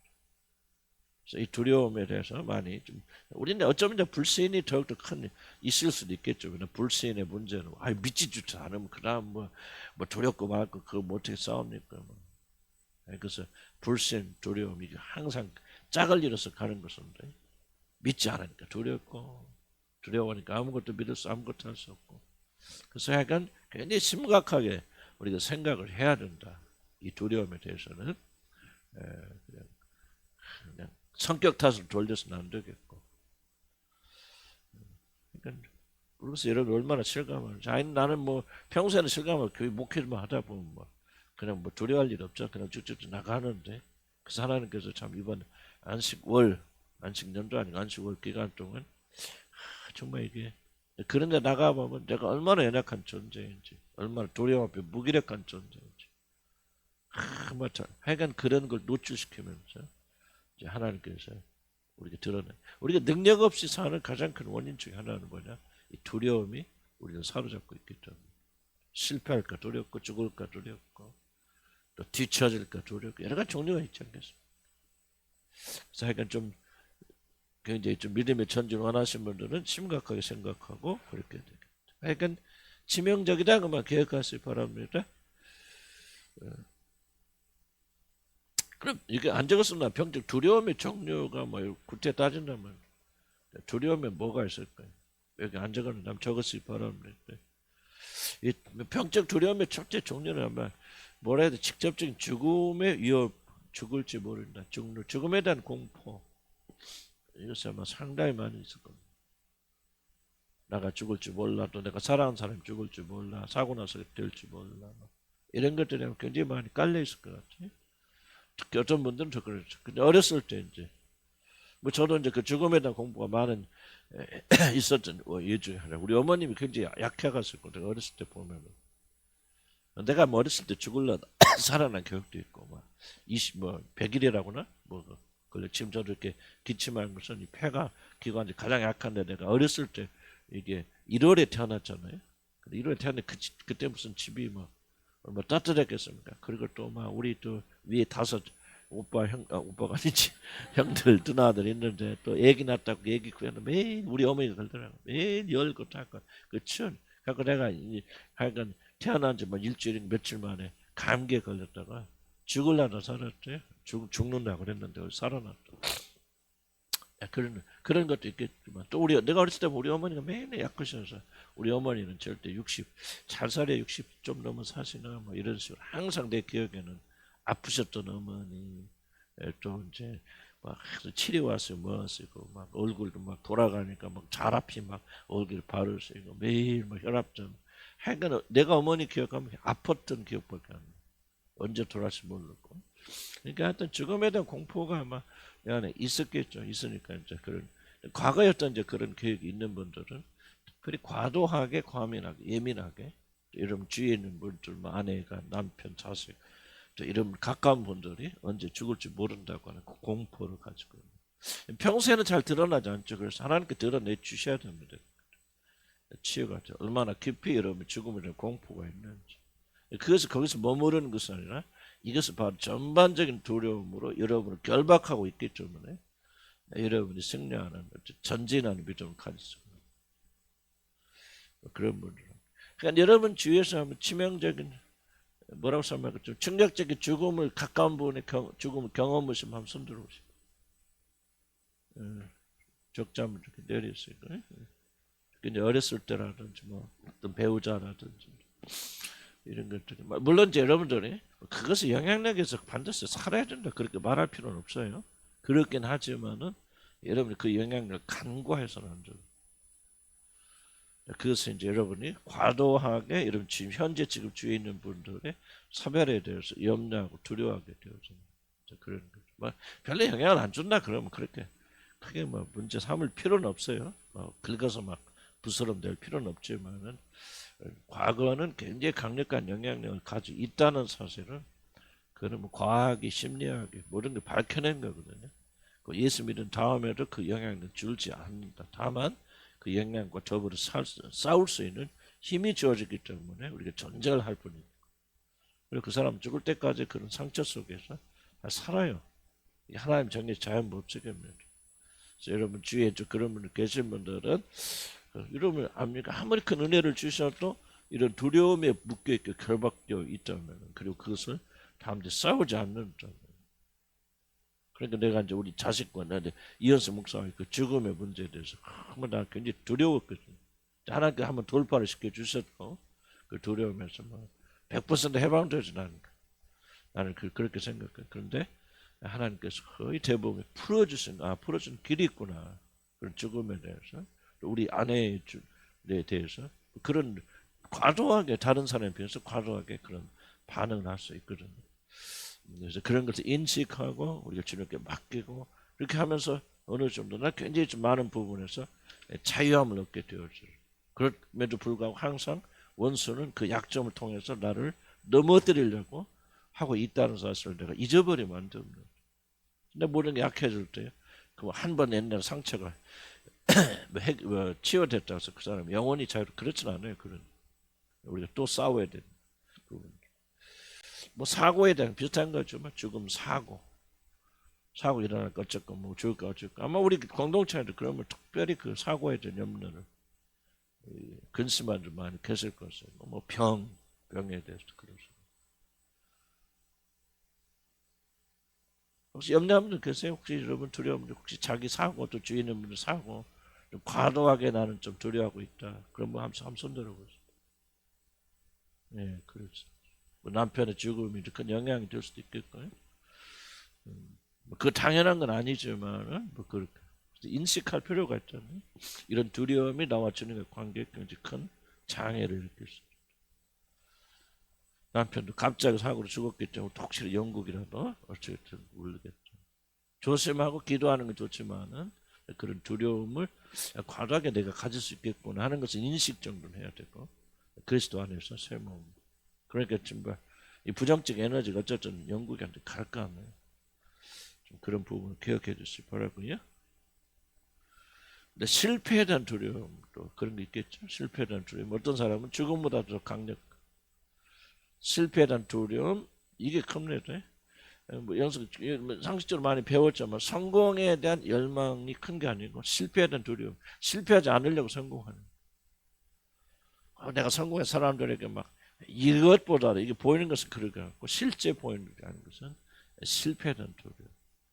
그래서 이 두려움에 대해서 많이 좀 우리는 어쩌면 이제 불신이 더욱더 큰 있을 수도 있겠죠. 그냥 불신의 문제는 믿지도 않으면 그다음 뭐 두렵고 말고 그거 뭐 어떻게 싸웁니까? 뭐. 그래서 불신, 두려움 이게 항상 짝을 이뤄서 가는 것인데 믿지 않으니까 두려워하니까 아무것도 할 수 없고. 그래서 약간 굉장히 심각하게 우리가 생각을 해야 된다. 이 두려움에 대해서는 그냥 성격 탓을 돌려서는 안 되겠고. 그러니까 그래서 여러분 얼마나 실감하는지. 나는 뭐 평소에는 실감을 교회 목회만 하다 보면 그냥 두려워할 일 없죠. 그냥 쭉쭉 나가는데 그래서 하나님께서 참 이번 안식년도 아니고 안식월 기간 동안 정말 이게 그런데 나가보면 내가 얼마나 연약한 존재인지, 얼마나 두려움 앞에 무기력한 존재인지, 하여간 그런 걸 노출시키면서 이제 하나님께서 우리가 드러내. 우리가 능력 없이 사는 가장 큰 원인 중에 하나는 뭐냐? 이 두려움이 우리를 사로잡고 있기 때문에 실패할까 두렵고 죽을까 두렵고 또 뒤처질까 두렵고 여러 가지 종류가 있지 않겠습니까? 그래서 하여간 좀 굉장히 좀 믿음의 전진 원하시는 분들은 심각하게 생각하고 그렇게 되겠다. 하여간 치명적이다 그만 기억하시기 바랍니다. 그럼 이게 안 적었으나 병적 두려움의 종류가 구태 따진다면 두려움에 뭐가 있을까요? 여기 안 적었는데 한번 적었으기 바랍니다. 이 병적 두려움의 첫째 종류는 아마 뭐라 해야 돼? 직접적인 죽음의 위협, 죽을지 모른다. 죽음에 대한 공포. 이것이 아마 상당히 많이 있을 겁니다. 내가 죽을지 몰라, 또 내가 사랑하는 사람이 죽을지 몰라, 사고 나서 될지 몰라. 이런 것들이 굉장히 많이 깔려 있을 것 같아요. 특히 어떤 분들은 더 그렇죠. 근데 어렸을 때 이제 저도 이제 그 죽음에 대한 공부가 많은 있었던 예 중에 하나. 우리 어머님이 굉장히 약해갔었거든요. 어렸을 때 보면은 내가 어렸을 때 죽을려다 살아난 교육도 있고 100일이라고나 그걸 지금 저도 이렇게 기침하는 것은 이 폐가 기관이 가장 약한데 내가 어렸을 때 이게 1월에 태어났잖아요. 1월에 태어났는데 그때 무슨 집이 얼마 따뜻했겠습니까? 그리고 또 우리 또 위에 5 오빠가 아니지 형들 누나들 있는데 또 애기 낳았다고 애기 구해는 매일 우리 어머니가 그러더라고. 매일 열고 닦고 그치? 그래서 내가 하여간 태어난 지 일주일 며칠 만에 감기에 걸렸다가 죽을라나 살았대. 죽는다고 그랬는데 살아났다. 그런 것도 있겠지만 또 내가 어렸을 때 우리 어머니가 매일 약하셔서 우리 어머니는 절대 60 잘 살아야 60 좀 넘어 사시나 이런 식으로 항상 내 기억에는 아프셨던 어머니 또 이제 치료 왔어요 뭐하시고 얼굴도 돌아가니까 자라피 얼굴 바르시고 매일 혈압점 하여간 내가 어머니 기억하면 아팠던 기억밖에 안 나. 언제 돌아갈지 모르고. 그러니까 하여튼 죽음에 대한 공포가 아마 내 안에 있었겠죠. 있으니까 이제 그런 과거였던 이제 그런 계획이 있는 분들은 특별히 과도하게 과민하게 예민하게 이런 주위에 있는 분들 아내가 남편 자식 또 이런 가까운 분들이 언제 죽을지 모른다고 하는 그 공포를 가지고 평소에는 잘 드러나지 않죠. 그래서 하나님께 드러내 주셔야 됩니다. 치유가 얼마나 깊이 여러분 죽음에 대한 공포가 있는지. 그래서 거기서 머무르는 것은 아니라 이것은 바로 전반적인 두려움으로 여러분을 결박하고 있기 때문에 여러분이 승리하는 전진하는 믿음을 가지습니다. 그런 분들. 그러니까 여러분 주위에서 하면 치명적인 뭐라고 설명할까? 좀 충격적인 죽음을 가까운 부분에 죽음을 경험하시면 한번 손 들어보시고. 적잠을 이렇게 내렸어요. 이제 어렸을 때라든지 뭐 어떤 배우자라든지 이런 것들이 물론 이제 여러분들이 그것을 영향력에서 반드시 살아야 된다 그렇게 말할 필요는 없어요. 그렇긴 하지만은 여러분이 그 영향력을 간과해서는 안 돼요. 그것은 이제 여러분이 과도하게 여러분 지금 주위에 있는 분들의 사별에 대해서 염려하고 두려워하게 되어져. 그런 거죠. 뭐 별로 영향을 안 준다 그러면 그렇게 크게 뭐 문제 삼을 필요는 없어요. 뭐 긁어서 막 부스럼 될 필요는 없지만은 과거는 굉장히 강력한 영향력을 가지고 있다는 사실은 그는 뭐 과학이 심리학이 모든 걸 밝혀낸 거거든요. 예수 믿은 다음에도 그 영향력 줄지 않는다. 다만 그 영향과 더불어 싸울 수 있는 힘이 주어지기 때문에 우리가 전쟁을 할 뿐이에요. 그리고 그 사람 죽을 때까지 그런 상처 속에서 살아요. 하나님 정의 자연 법칙입니다. 그래서 여러분 주위에 그런 분 계신 분들은 여러분 압니까? 아무리 큰 은혜를 주셔도 이런 두려움에 묶여있고 결박되어 있다면 그리고 그것을 다음에 싸우지 않는다면 그러니까 내가 이제 우리 자식과 나한테 이현수 목사의 그 죽음의 문제에 대해서 한번 나 굉장히 두려웠거든요. 하나님께 한번 돌파를 시켜주셨고 그 두려움에서 뭐 100% 해방되지 않을까. 나는 그렇게 생각해. 그런데 하나님께서 거의 대부분 풀어주는 길이 있구나. 그런 죽음에 대해서 우리 아내에 대해서 그런 과도하게 다른 사람에 비해서 과도하게 그런 반응을 할 수 있거든요. 그래서 그런 것을 인식하고 우리가 주님께 맡기고 그렇게 하면서 어느 정도나 굉장히 좀 많은 부분에서 자유함을 얻게 되어져요. 그럼에도 불구하고 항상 원수는 그 약점을 통해서 나를 넘어뜨리려고 하고 있다는 사실을 내가 잊어버리면 안 됩니다. 근데 모든 게 약해질 때, 한 번 옛날 상처가 치유됐다고 해서 그 사람이 영원히 자유로 그렇진 않아요. 우리가 또 싸워야 되는 부분. 뭐 사고에 대한 비슷한 거죠. 뭐 죽음 사고 일어날 것 어쩌고 뭐 죽을 것 어쩌고 아마 우리 공동체에도 그러면 특별히 그 사고에 대한 염려를 근심한 분 많이 계실 것이에요. 뭐 병에 대해서 그러죠. 혹시 염려하는 분 계세요? 혹시 여러분 두려움 혹시 자기 사고 또 주위에 있는 분들 사고 좀 과도하게 나는 좀 두려워하고 있다. 그럼 뭐 한번 손 들어보세요. 예, 그렇죠. 뭐 남편의 죽음이 큰 영향이 될 수도 있겠고요. 그 당연한 건 아니지만 뭐 그렇게 인식할 필요가 있잖아요. 이런 두려움이 나와 주님의 관계에 굉장히 큰 장애를 일으킬 수 있어요. 남편도 갑자기 사고로 죽었기 때문에 혹시 영국이라도 어쨌든 모르겠죠. 조심하고 기도하는 건 좋지만은 그런 두려움을 과도하게 내가 가질 수 있겠구나 하는 것은 인식 정도는 해야 되고 그리스도 안에서 새 몸. 그러니까 정말 이 부정적 에너지가 어쨌든 영국한테 갈 거 아니에요. 좀 그런 부분을 기억해 주시기 바라고요. 근데 실패에 대한 두려움도 그런 게 있겠죠. 실패에 대한 두려움. 어떤 사람은 죽음보다 더 강력. 실패에 대한 두려움 이게 큽니다. 뭐 상식적으로 많이 배웠지만 성공에 대한 열망이 큰 게 아니고 실패에 대한 두려움. 실패하지 않으려고 성공하는. 내가 성공한 사람들에게 막 이것보다 이게 보이는 것은 그러게 갖고 실제 보이는 게 아닌 것은 실패에 대한 두려움.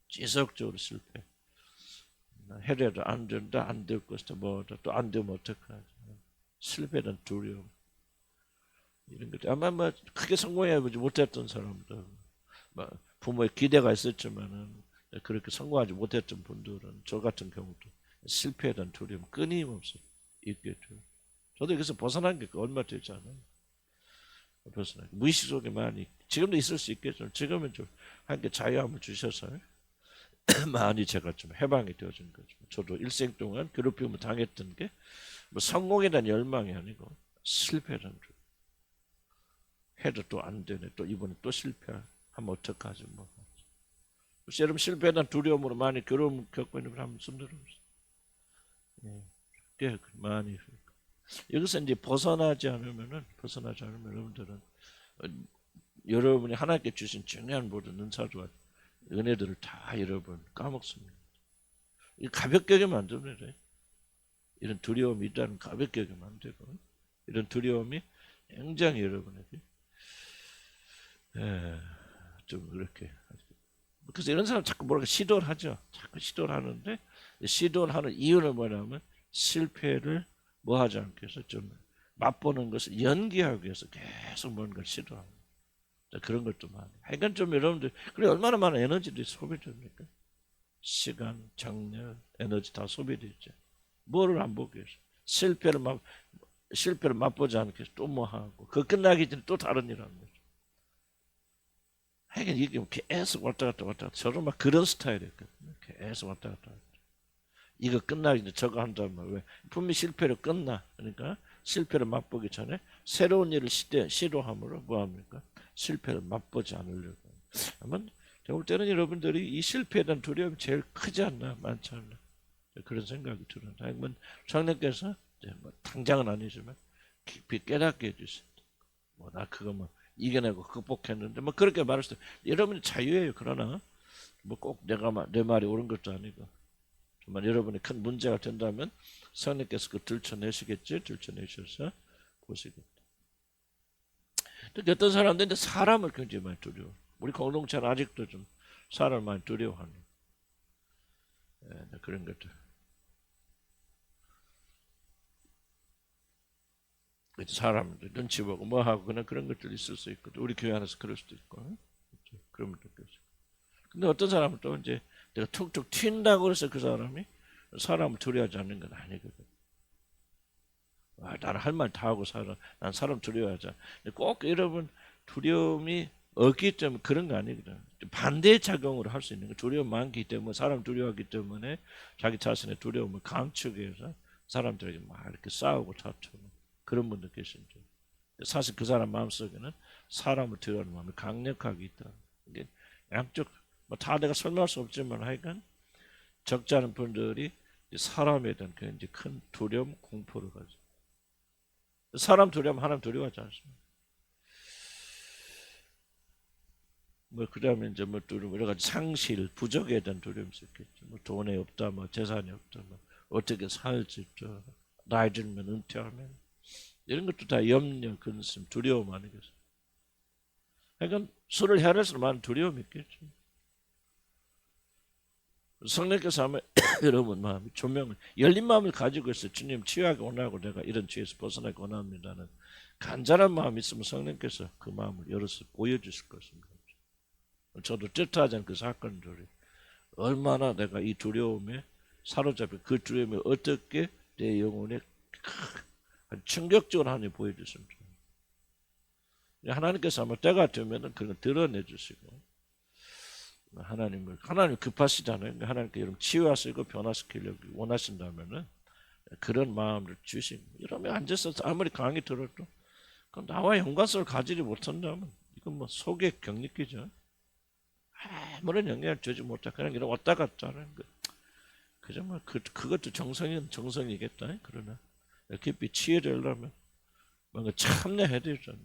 지속적으로 실패. 해려도 안 된다, 안 될 것이다, 뭐다, 또 안 되면 어떡하지. 실패에 대한 두려움. 이런 것들. 아마 크게 성공하지 못했던 사람들. 부모의 기대가 있었지만은 그렇게 성공하지 못했던 분들은 저 같은 경우도 실패에 대한 두려움 끊임없이 있겠죠. 저도 여기서 벗어난 게 얼마 되지 않아요. 무의식 속에 많이 지금도 있을 수 있겠죠. 지금은 좀 함께 자유함을 주셔서 많이 제가 좀 해방이 되어진 거죠. 저도 일생 동안 괴롭힘을 당했던 게 뭐 성공에 대한 열망이 아니고 실패에 대한 두려움. 해도 또 안 되네. 또 이번에 또 실패하면 어떡하지 뭐. 혹시 여러분 실패에 대한 두려움으로 많이 괴로움 겪고 있는 분 한번 손 들어보세요. 예, 많이. 여기서 이제 벗어나지 않으면 여러분들은 여러분이 하나님께 주신 중요한 모든 은사와 은혜들을 다 여러분 까먹습니다. 가볍게 여기면 안 됩니다. 이런 두려움이 있다는 가볍게 여기면 안 되고 이런 두려움이 굉장히 여러분에게 예, 좀 그렇게. 그래서 이런 사람 자꾸 뭐랄까 시도를 하죠. 자꾸 시도를 하는데 시도를 하는 이유는 뭐냐면 실패를 뭐 하지 않기 위해서 좀 맛보는 것을 연기하기 위해서 계속 뭔가 시도하는 그런 것도 많아요. 하여간 좀 여러분들 그래 얼마나 많은 에너지들이 소비됩니까? 시간, 정력, 에너지 다 소비되죠. 뭐를 안 보기 위해서 실패를 맛보지 않기 위해서 또 뭐 하고 그 끝나기 전에 또 다른 일 하는 거죠. 하여간 이게 계속 왔다 갔다 왔다 갔다. 저도 막 그런 스타일이었거든요. 계속 왔다 갔다 왔다. 이거 끝나기 전에 저거 한다면 왜 분명히 실패로 끝나. 그러니까 실패를 맛보기 전에 새로운 일을 시도함으로 뭐합니까? 실패를 맛보지 않으려고. 아마 제가 볼 때는 여러분들이 이 실패에 대한 두려움이 제일 크지 않나, 많지 않나 그런 생각이 들어요. 하여간 성령께서 뭐 당장은 아니지만 깊이 깨닫게 해주세요. 뭐 나 그거 뭐 이겨내고 극복했는데 뭐 그렇게 말할 때 여러분이 자유예요. 그러나 뭐 꼭 내 말이 옳은 것도 아니고 정말 여러분이 큰 문제가 된다면 성령께서 그 들춰내시겠지. 들춰내셔서 보시겠다. 특히 어떤 사람들인데 사람을 굉장히 많이 두려워. 우리 공동체는 아직도 좀 사람을 많이 두려워하는 그런 것들. 사람들 눈치 보고 뭐 하고 그런 것들이 있을 수 있고 우리 교회 안에서 그럴 수도 있고 그런 것도 있고. 근데 어떤 사람은 또 이제 내가 툭툭 튄다고 해서 그 사람이 사람을 두려워하지 않는 건 아니거든. 나는 할 말 다 하고 살아. 난 사람 두려워하지 않아. 꼭 여러분 두려움이 없기 때문에 그런 거 아니거든. 반대 작용으로 할 수 있는 거. 두려움 많기 때문에 사람 두려워하기 때문에 자기 자신의 두려움을 감추기 위해서 사람들에게 막 이렇게 싸우고 다투고 그런 분들 계신죠. 사실 그 사람 마음속에는 사람을 두려워하는 마음이 강력하게 있다. 이게 양쪽 뭐 다 내가 설명할 수 없지만 하여간 적지 않은 분들이 사람에 대한 굉장히 큰 두려움, 공포를 가지고 사람 두려움 하나님 두려워하지 않습니다. 뭐 그다음에 이제 뭐 또 여러 가지 상실, 부족에 대한 두려움이 있겠죠. 뭐 돈이 없다, 뭐 재산이 없다, 뭐 어떻게 살지, 또 나이 들면 은퇴하면 이런 것도 다 염려, 근심, 두려움 아니겠어요. 그러니까 술을 해할수록 많은 두려움이 있겠죠. 성령께서 하면 여러분 마음이 조명을 열린 마음을 가지고 있어요. 주님 치유하게 원하고 내가 이런 죄에서 벗어나기 원합니다는 간절한 마음이 있으면 성령께서 그 마음을 열어서 보여주실 것입니다. 저도 뜻하지 않은 그 사건들이 얼마나 내가 이 두려움에 사로잡혀 그 두려움이 어떻게 내 영혼에 충격적으로 하나님 보여주십니다. 하나님께서 아마 때가 되면 그런 걸 드러내 주시고 하나님 급하시잖아요. 하나님께 여러분 치유하시고 변화시키려고 원하신다면은 그런 마음을 주시고 이러면 앉아서 아무리 강의 들어도 나와 연관성을 가지지 못한다면 이건 뭐 속의 격리기죠. 아무런 영향을 주지 못하 그냥 이런 왔다 갔다 하는 거. 그저 뭐 그것도 정성이겠다. 그러나 깊이 치유되려면 뭔가 참여해야 되잖아요.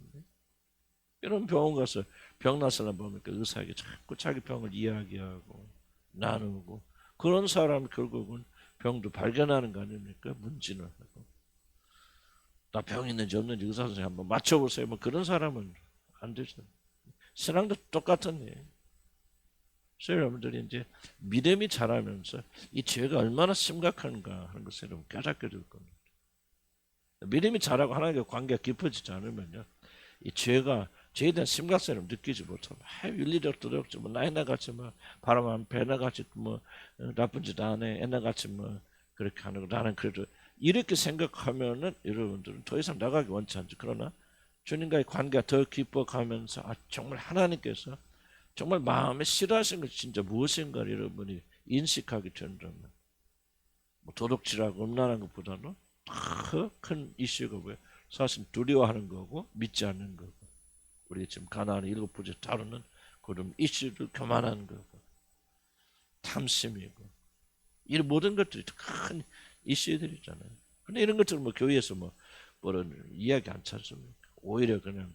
이런 병원 가서 병난 사람 보니까 의사에게 자꾸 자기 병을 이야기하고 나누고 그런 사람 결국은 병도 발견하는 거 아닙니까? 문진을 하고 나 병 있는지 없는지 의사 선생님 한번 맞춰보세요. 뭐 그런 사람은 안 되죠. 신앙도 똑같은 일. 그래서 여러분들이 이제 믿음이 자라면서 이 죄가 얼마나 심각한가 하는 것을 여러분 깨닫게 될 겁니다. 믿음이 자라고 하나님과 관계가 깊어지지 않으면요, 이 죄에 대한 심각성을 느끼지 못하면 윤리도 없지 뭐 나 옛날같이 뭐 바람 안 펴 옛날같이 뭐 나쁜 짓 안 해 옛날같이 뭐 그렇게 하는 거 나는 그래도 이렇게 생각하면은 여러분들은 더 이상 나가기 원치 않죠. 그러나 주님과의 관계가 더 깊어가면서 정말 하나님께서 정말 마음에 싫어하시는 것이 진짜 무엇인가를 여러분이 인식하게 된다면 뭐 도둑질하고 음란한 것보다는 더 큰 이슈가 뭐예요? 사실 두려워하는 거고 믿지 않는 거고 우리가 지금 가나안의 7부제 다루는 그런 이슈를 교만한 거고 탐심이고 이런 모든 것들이 큰 이슈들이잖아요. 근데 이런 것들은 뭐 교회에서 뭐런 이야기 안 찾습니까? 오히려 그냥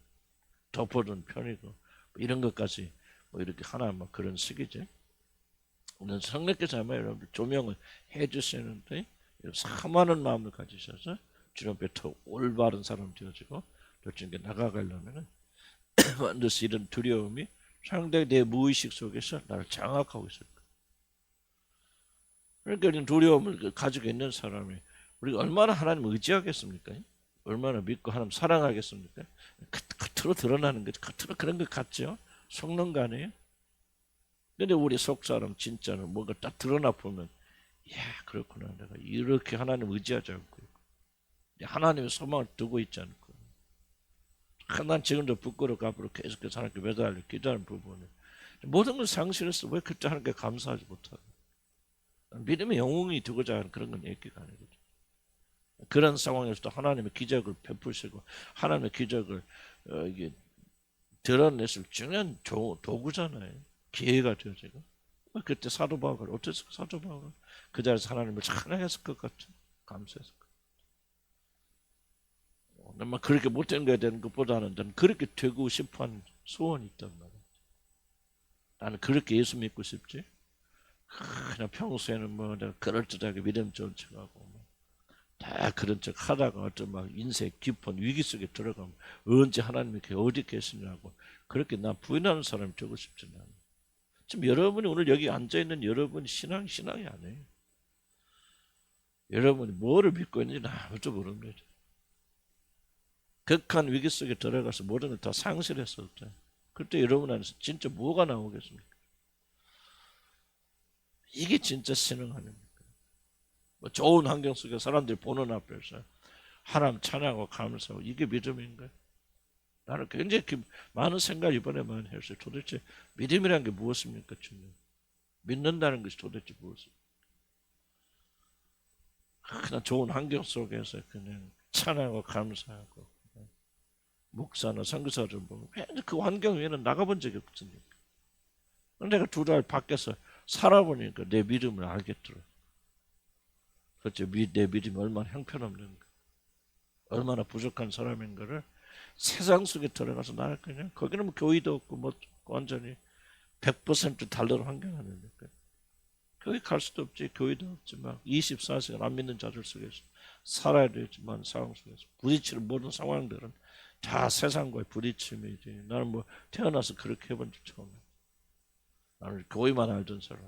덮어둔 편이고 이런 것까지 뭐 이렇게 하나 뭐 그런 식이지. 오늘 성령께서 아마 여러분들 조명을 해주시는데 사모하는 마음을 가지셔서 주님 앞에 더 올바른 사람 되어지고 또 주님께 나가가려면은 반드시 이런 두려움이 상당히 내 무의식 속에서 나를 장악하고 있을 거야. 그러니까 이런 두려움을 가지고 있는 사람이 우리가 얼마나 하나님을 의지하겠습니까? 얼마나 믿고 하나님 사랑하겠습니까? 겉으로 드러나는 거죠. 겉으로 그런 것 같죠? 속는 거 아니에요? 근데 우리 속사람 진짜는 뭔가 딱 드러나 보면 야 그렇구나 내가 이렇게 하나님 의지하지 않고 있고 하나님의 소망을 두고 있지 않고 난 지금도 부끄럽고 앞으로 계속해서 하나님께 매달려 기도하는 부분에 모든 걸 상실했어. 왜 그때 하나님께 감사하지 못하고 믿음의 영웅이 두고자 하는 그런 건 얘기가 아니거든. 그런 상황에서도 하나님의 기적을 베푸시고 하나님의 기적을 이게 드러냈을 중요한 도구잖아요. 기회가 되어지고 그때 사도 바울 어땠어? 사도 바울 그 자리에서 하나님을 찬양했을 것 같아. 감사했을 것 같아. 나만 그렇게 못된 거야 되는 것보다는 난 그렇게 되고 싶어하는 소원이 있단 말이야. 나는 그렇게 예수 믿고 싶지. 그냥 평소에는 뭐 내가 그럴듯하게 믿음 좋은 척하고 다 그런 척 하다가 어떤 막 인생 깊은 위기 속에 들어가면 언제 하나님이 어디 계시냐고 그렇게 나 부인하는 사람이 되고 싶지는 않아. 지금 여러분이 오늘 여기 앉아있는 여러분이 신앙이 아니에요. 여러분이 뭐를 믿고 있는지 아무도 모릅니다. 극한 위기 속에 들어가서 모든 걸 다 상실했을 때 그때 여러분 안에서 진짜 뭐가 나오겠습니까? 이게 진짜 신앙 아닙니까? 뭐 좋은 환경 속에 사람들이 보는 앞에서 하나님 찬양하고 감사하고 이게 믿음인가요? 나는 굉장히 많은 생각 이번에 많이 했어요. 도대체 믿음이라는 게 무엇입니까? 주님? 믿는다는 것이 도대체 무엇입니까? 그냥 좋은 환경 속에서 그냥 찬양하고 감사하고 목사나 선교사를 보면 그 환경 위에는 나가본 적이 없으니까. 내가 2달 밖에서 살아보니까 내 믿음을 알겠더라. 그렇죠. 내 믿음이 얼마나 형편없는가, 얼마나 부족한 사람인가를 세상 속에 들어가서 나를 그냥 거기는 뭐 교회도 없고 뭐 완전히 100% 달러 환경 아닙니까? 교회 갈 수도 없지. 교회도 없지만 24시간 안 믿는 자들 속에서 살아야 되지만 상황 속에서 부딪히는 모든 상황들은 다 세상과의 부딪힘이지. 나는 뭐 태어나서 그렇게 해본 적 처음이야. 나는 교회만 알던 사람.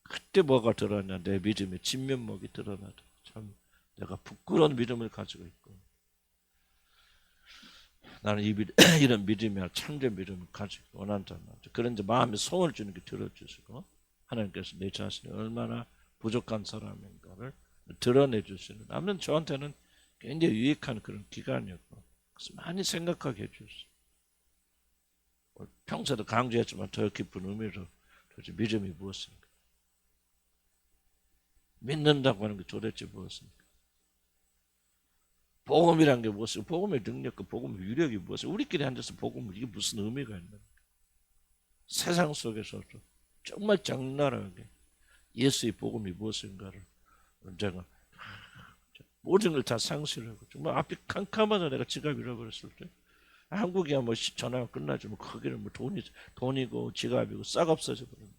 그때 뭐가 드러나냐? 내 믿음의 진면목이 드러나다. 참 내가 부끄러운 믿음을 가지고 있고 나는 이런 믿음이야 참된 믿음을 가지고 원한단 말이죠. 그런데 마음에 소원을 주는 게 들어주시고 하나님께서 내 자신이 얼마나 부족한 사람인가를 드러내 주시는 아무튼 저한테는 굉장히 유익한 그런 기간이었고 그래서 많이 생각하게 해주셨어요. 평소에도 강조했지만 더 깊은 의미로 도대체 믿음이 무엇인가? 믿는다고 하는 게 도대체 무엇인가? 복음이란 게 무엇이고 복음의 능력과 복음의 위력이 무엇이고 우리끼리 앉아서 복음을 이게 무슨 의미가 있는가? 세상 속에서도 정말 적나라하게 예수의 복음이 무엇인가를 제가 모든 걸 다 상실하고 정말 앞이 캄캄하다 내가 지갑 잃어버렸을 때 한국이야 뭐 전화가 끝나지 뭐 거기는 뭐 돈이고 지갑이고 싹 없어져 버립니다.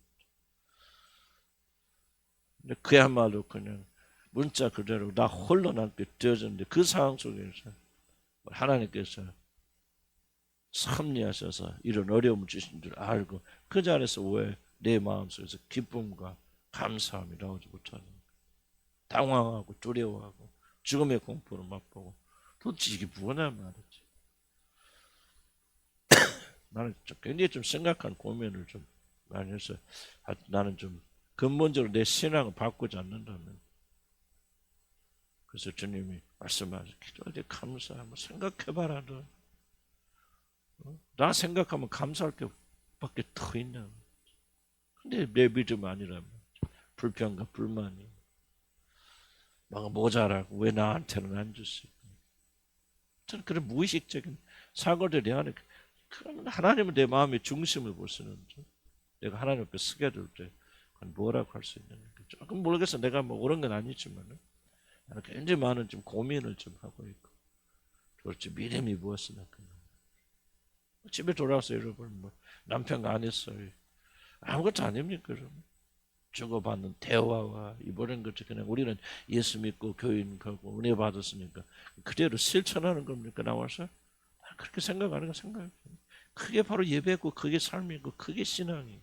근데 그야말로 그냥 문자 그대로 나 홀로 남게 되어졌는데 그 상황 속에서 하나님께서 섭리하셔서 이런 어려움을 주신 줄 알고 그 자리에서 왜 내 마음속에서 기쁨과 감사함이 나오지 못하는 당황하고 두려워하고 죽음의 공포를 맛보고 도대체 이게 뭐냐 말이지. 나는 굉장히 좀 심각한 고민을 좀 많이 해서 나는 좀 근본적으로 내 신앙을 바꾸지 않는다면 그래서 주님이 말씀하시고 기도할 감사하면 생각해봐라 너. 나 생각하면 감사할 게 밖에 더 있냐. 근데 내 믿음 아니라면 불평과 불만이 막 모자라고 왜 나한테는 안 주시고 저는 그런 무의식적인 사고들이 안에 그러면 하나님은 내 마음의 중심을 보시는지 내가 하나님 앞에 서게 될 때 뭐라고 할 수 있느냐. 조금 모르겠어. 내가 뭐 옳은 건 아니지만 나는 굉장히 많은 좀 고민을 좀 하고 있고 도대체 믿음이 무엇이나 집에 돌아와서 여러분 뭐 남편과 안 했어요. 아무것도 아닙니까? 그러면 주고받는 대화와 이번엔 것도 그냥 우리는 예수 믿고 교인 가고 은혜 받았으니까 그대로 실천하는 겁니까? 나와서 그렇게 생각하는 거 생각해. 그게 바로 예배고 그게 삶이고 그게 신앙이.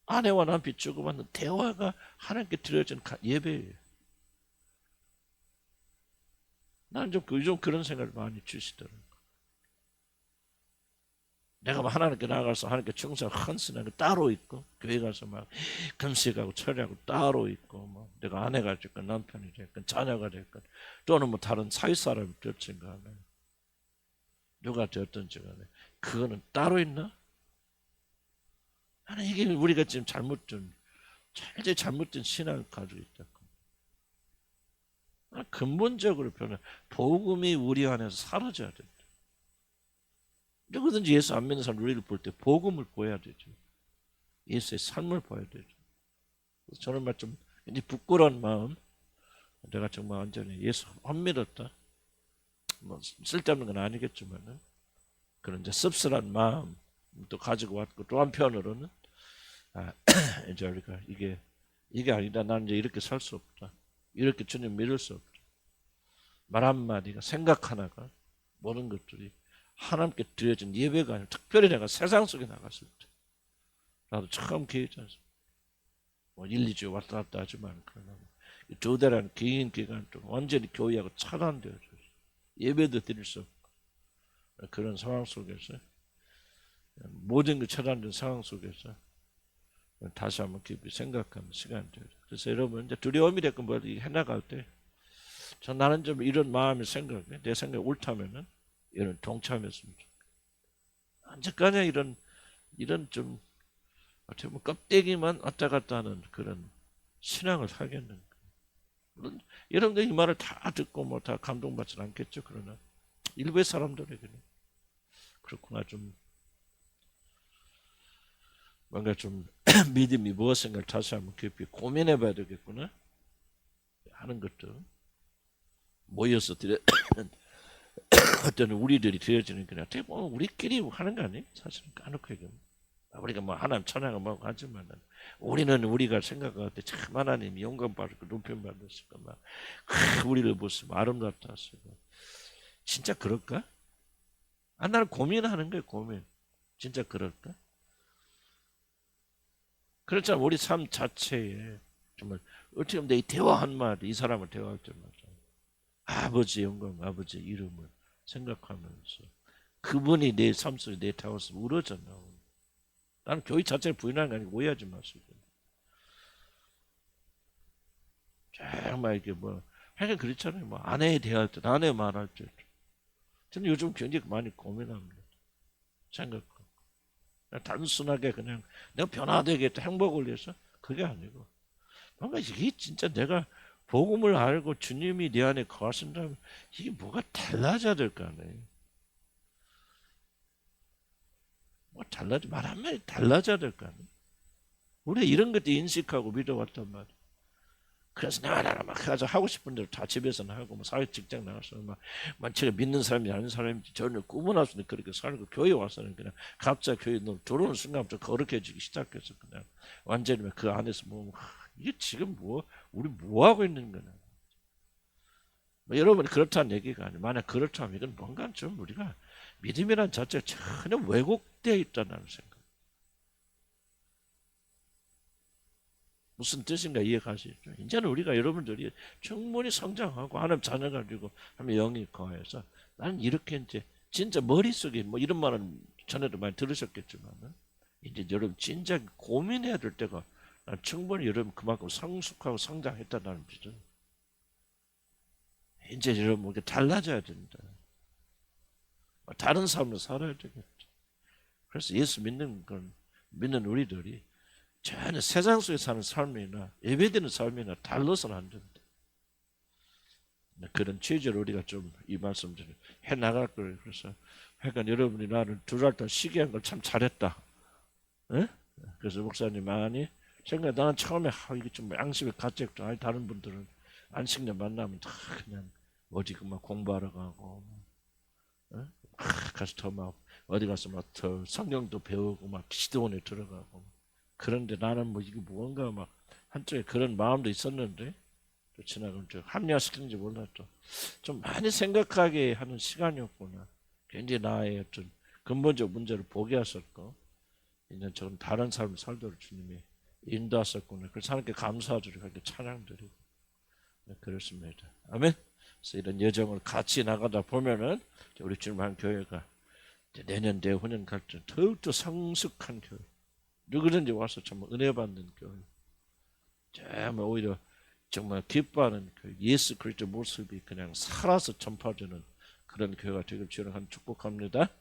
아내와 남편 주고받는 대화가 하나님께 드려진 예배예요. 나는 요즘 그런 생각을 많이 주시더라고요. 내가 뭐 하나님께 나가서 하나님께 충성을 헌신하는 거 따로 있고, 교회 가서 막 금식하고 철회하고 따로 있고, 뭐 내가 아내가 됐건 남편이 됐건 자녀가 됐건 또는 뭐 다른 사회 사람이 됐든 간에 누가 되었든지 간에 그거는 따로 있나? 나는 이게 우리가 지금 잘못된 신앙을 가지고 있다고. 근본적으로 변화, 복음이 우리 안에서 사라져야 된다. 누구든지 예수 안 믿는 사람 우리를 볼 때 복음을 보여야 되죠. 예수의 삶을 보여야 되죠. 그래서 저는 말 좀 부끄러운 마음, 내가 정말 완전히 예수 안 믿었다. 뭐 쓸데없는 건 아니겠지만은 그런 이제 씁쓸한 마음 또 가지고 왔고, 또 한편으로는 이제 우리가 이게 아니다. 나는 이제 이렇게 살 수 없다. 이렇게 주님 믿을 수 없다. 말 한마디가, 생각 하나가, 모든 것들이 하나님께 드려진 예배가 아니라, 특별히 내가 세상 속에 나갔을 때, 나도 처음 교회지 않습니까? 뭐 1, 2주 왔다 갔다 하지만, 그러나 2달이라는 긴 기간 동안 완전히 교회하고 차단되어져 예배도 드릴 수 없고, 그런 상황 속에서, 모든 게 차단된 상황 속에서 다시 한번 깊이 생각하는 시간이 되죠. 그래서 여러분, 이제 두려움이 됐건 뭐 해나갈 때, 나는 좀 이런 마음이 생각해. 내 생각이 옳다면은 이런 동참했으면 좋겠다. 언제까지 이런 좀 어떻게 보면 껍데기만 왔다 갔다 하는 그런 신앙을 살겠는가. 물론 여러분들 이 말을 다 듣고 뭐 다 감동받지는 않겠죠. 그러나 일부의 사람들에게는 그렇구나, 좀 뭔가 좀 믿음이 무엇인가를 다시 한번 깊이 고민해봐야 되겠구나 하는 것도 모여서 어떤 우리들이 되어지는 그냥 어떻게 보면 우리끼리 하는 거 아니에요? 사실은 까놓고 얘기하면 우리가 뭐 하나님 찬양을 뭐 하지만은 우리는 우리가 생각할 때 참 하나님이 영광 받고 높임 받으시고 막 우리를 보시면 아름답다 하시고, 진짜 그럴까? 나는 고민하는 거예요. 고민. 진짜 그럴까? 그렇잖아. 우리 삶 자체에 정말 어떻게 보면 내 대화 한마디, 이 사람을 대화할 때마다 아버지 영광, 아버지 이름을 생각하면서 그분이 내 삶 속에 내 대화에서 우러져 나오는. 나는 교회 자체를 부인하는 게 아니고 오해하지 마시고. 정말 이게 뭐 하여간 그렇잖아요. 뭐 아내에 대할 때, 아내 말할 때, 저는 요즘 굉장히 많이 고민합니다. 생각하고. 단순하게 그냥 내가 변화되겠다, 행복을 위해서 그게 아니고, 뭔가 이게 진짜 내가 복음을 알고 주님이 내 안에 거하신다면 이게 뭐가 달라져야 될 거 아니에요. 뭐 말 한마디 달라져야 될 거 아니에요. 우리가 이런 것도 인식하고 믿어왔단 말이에요. 그래서 내가 막 가서 하고 싶은 대로 다 집에서는 하고, 뭐 사회 직장 나가서 막 제가 믿는 사람이 아닌 사람인지 전혀 구분 없이 그렇게 살고, 교회 와서는 그냥 각자 교회 들어오는 순간부터 거룩해지기 시작해서 그냥 완전히 그 안에서 이게 지금 우리 뭐 하고 있는 거냐. 뭐 여러분이 그렇다는 얘기가 아니에요. 만약 그렇다면 이건 뭔가 좀 우리가 믿음이라는 자체가 전혀 왜곡되어 있다는 생각. 무슨 뜻인가 이해가시죠? 이제는 우리가 여러분들이 충분히 성장하고 하나님 자녀가 되고 하면 영이 거해서, 나는 이렇게 이제 진짜 머릿속에 뭐 이런 말은 전에도 많이 들으셨겠지만 이제 여러분 진짜 고민해야 될 때가, 난 충분히 여러분 그만큼 성숙하고 성장했다는 뜻이죠. 이제 여러분 이렇게 달라져야 된다. 다른 삶을 살아야 되겠죠. 그래서 예수 믿는 우리들이 전혀 세상 속에 사는 삶이나 예배드리는 삶이나 달라서는 안 된다. 그런 취지로 우리가 좀 이 말씀을 해나갈 거예요. 그래서 하여간 여러분이 나를 2달 동안 쉬게 한 걸 참 잘했다. 에? 그래서 목사님 많이 생각, 나는 처음에 이게 좀 양심의 가책도, 아니 다른 분들은 안식년 만나면 다 그냥 어디 그만 공부하러 가고, 가서 더 막 어디 가서 막 더 성경도 배우고 막 기도원에 들어가고. 그런데 나는 뭐 이게 뭔가 막 한쪽에 그런 마음도 있었는데 또 지나가면 저 합리화시키는지 몰라도 좀 많이 생각하게 하는 시간이었구나. 굉장히 나의 어떤 근본적 문제를 보게 하셨고 이제 저는 다른 삶을 살도록 주님이 인도하셨구나. 그래서 하나님께 감사드리고 하나님께 찬양드리고 네, 그렇습니다. 아멘. 그래서 이런 여정을 같이 나가다 보면은 우리 주님 한 교회가 내년 대후년 갈 때 더욱더 성숙한 교회, 누구든지 와서 정말 은혜 받는 교회, 정말 오히려 정말 기뻐하는 그 예수 그리스도 모습이 그냥 살아서 전파되는 그런 교회가 되길 주님 한 축복합니다.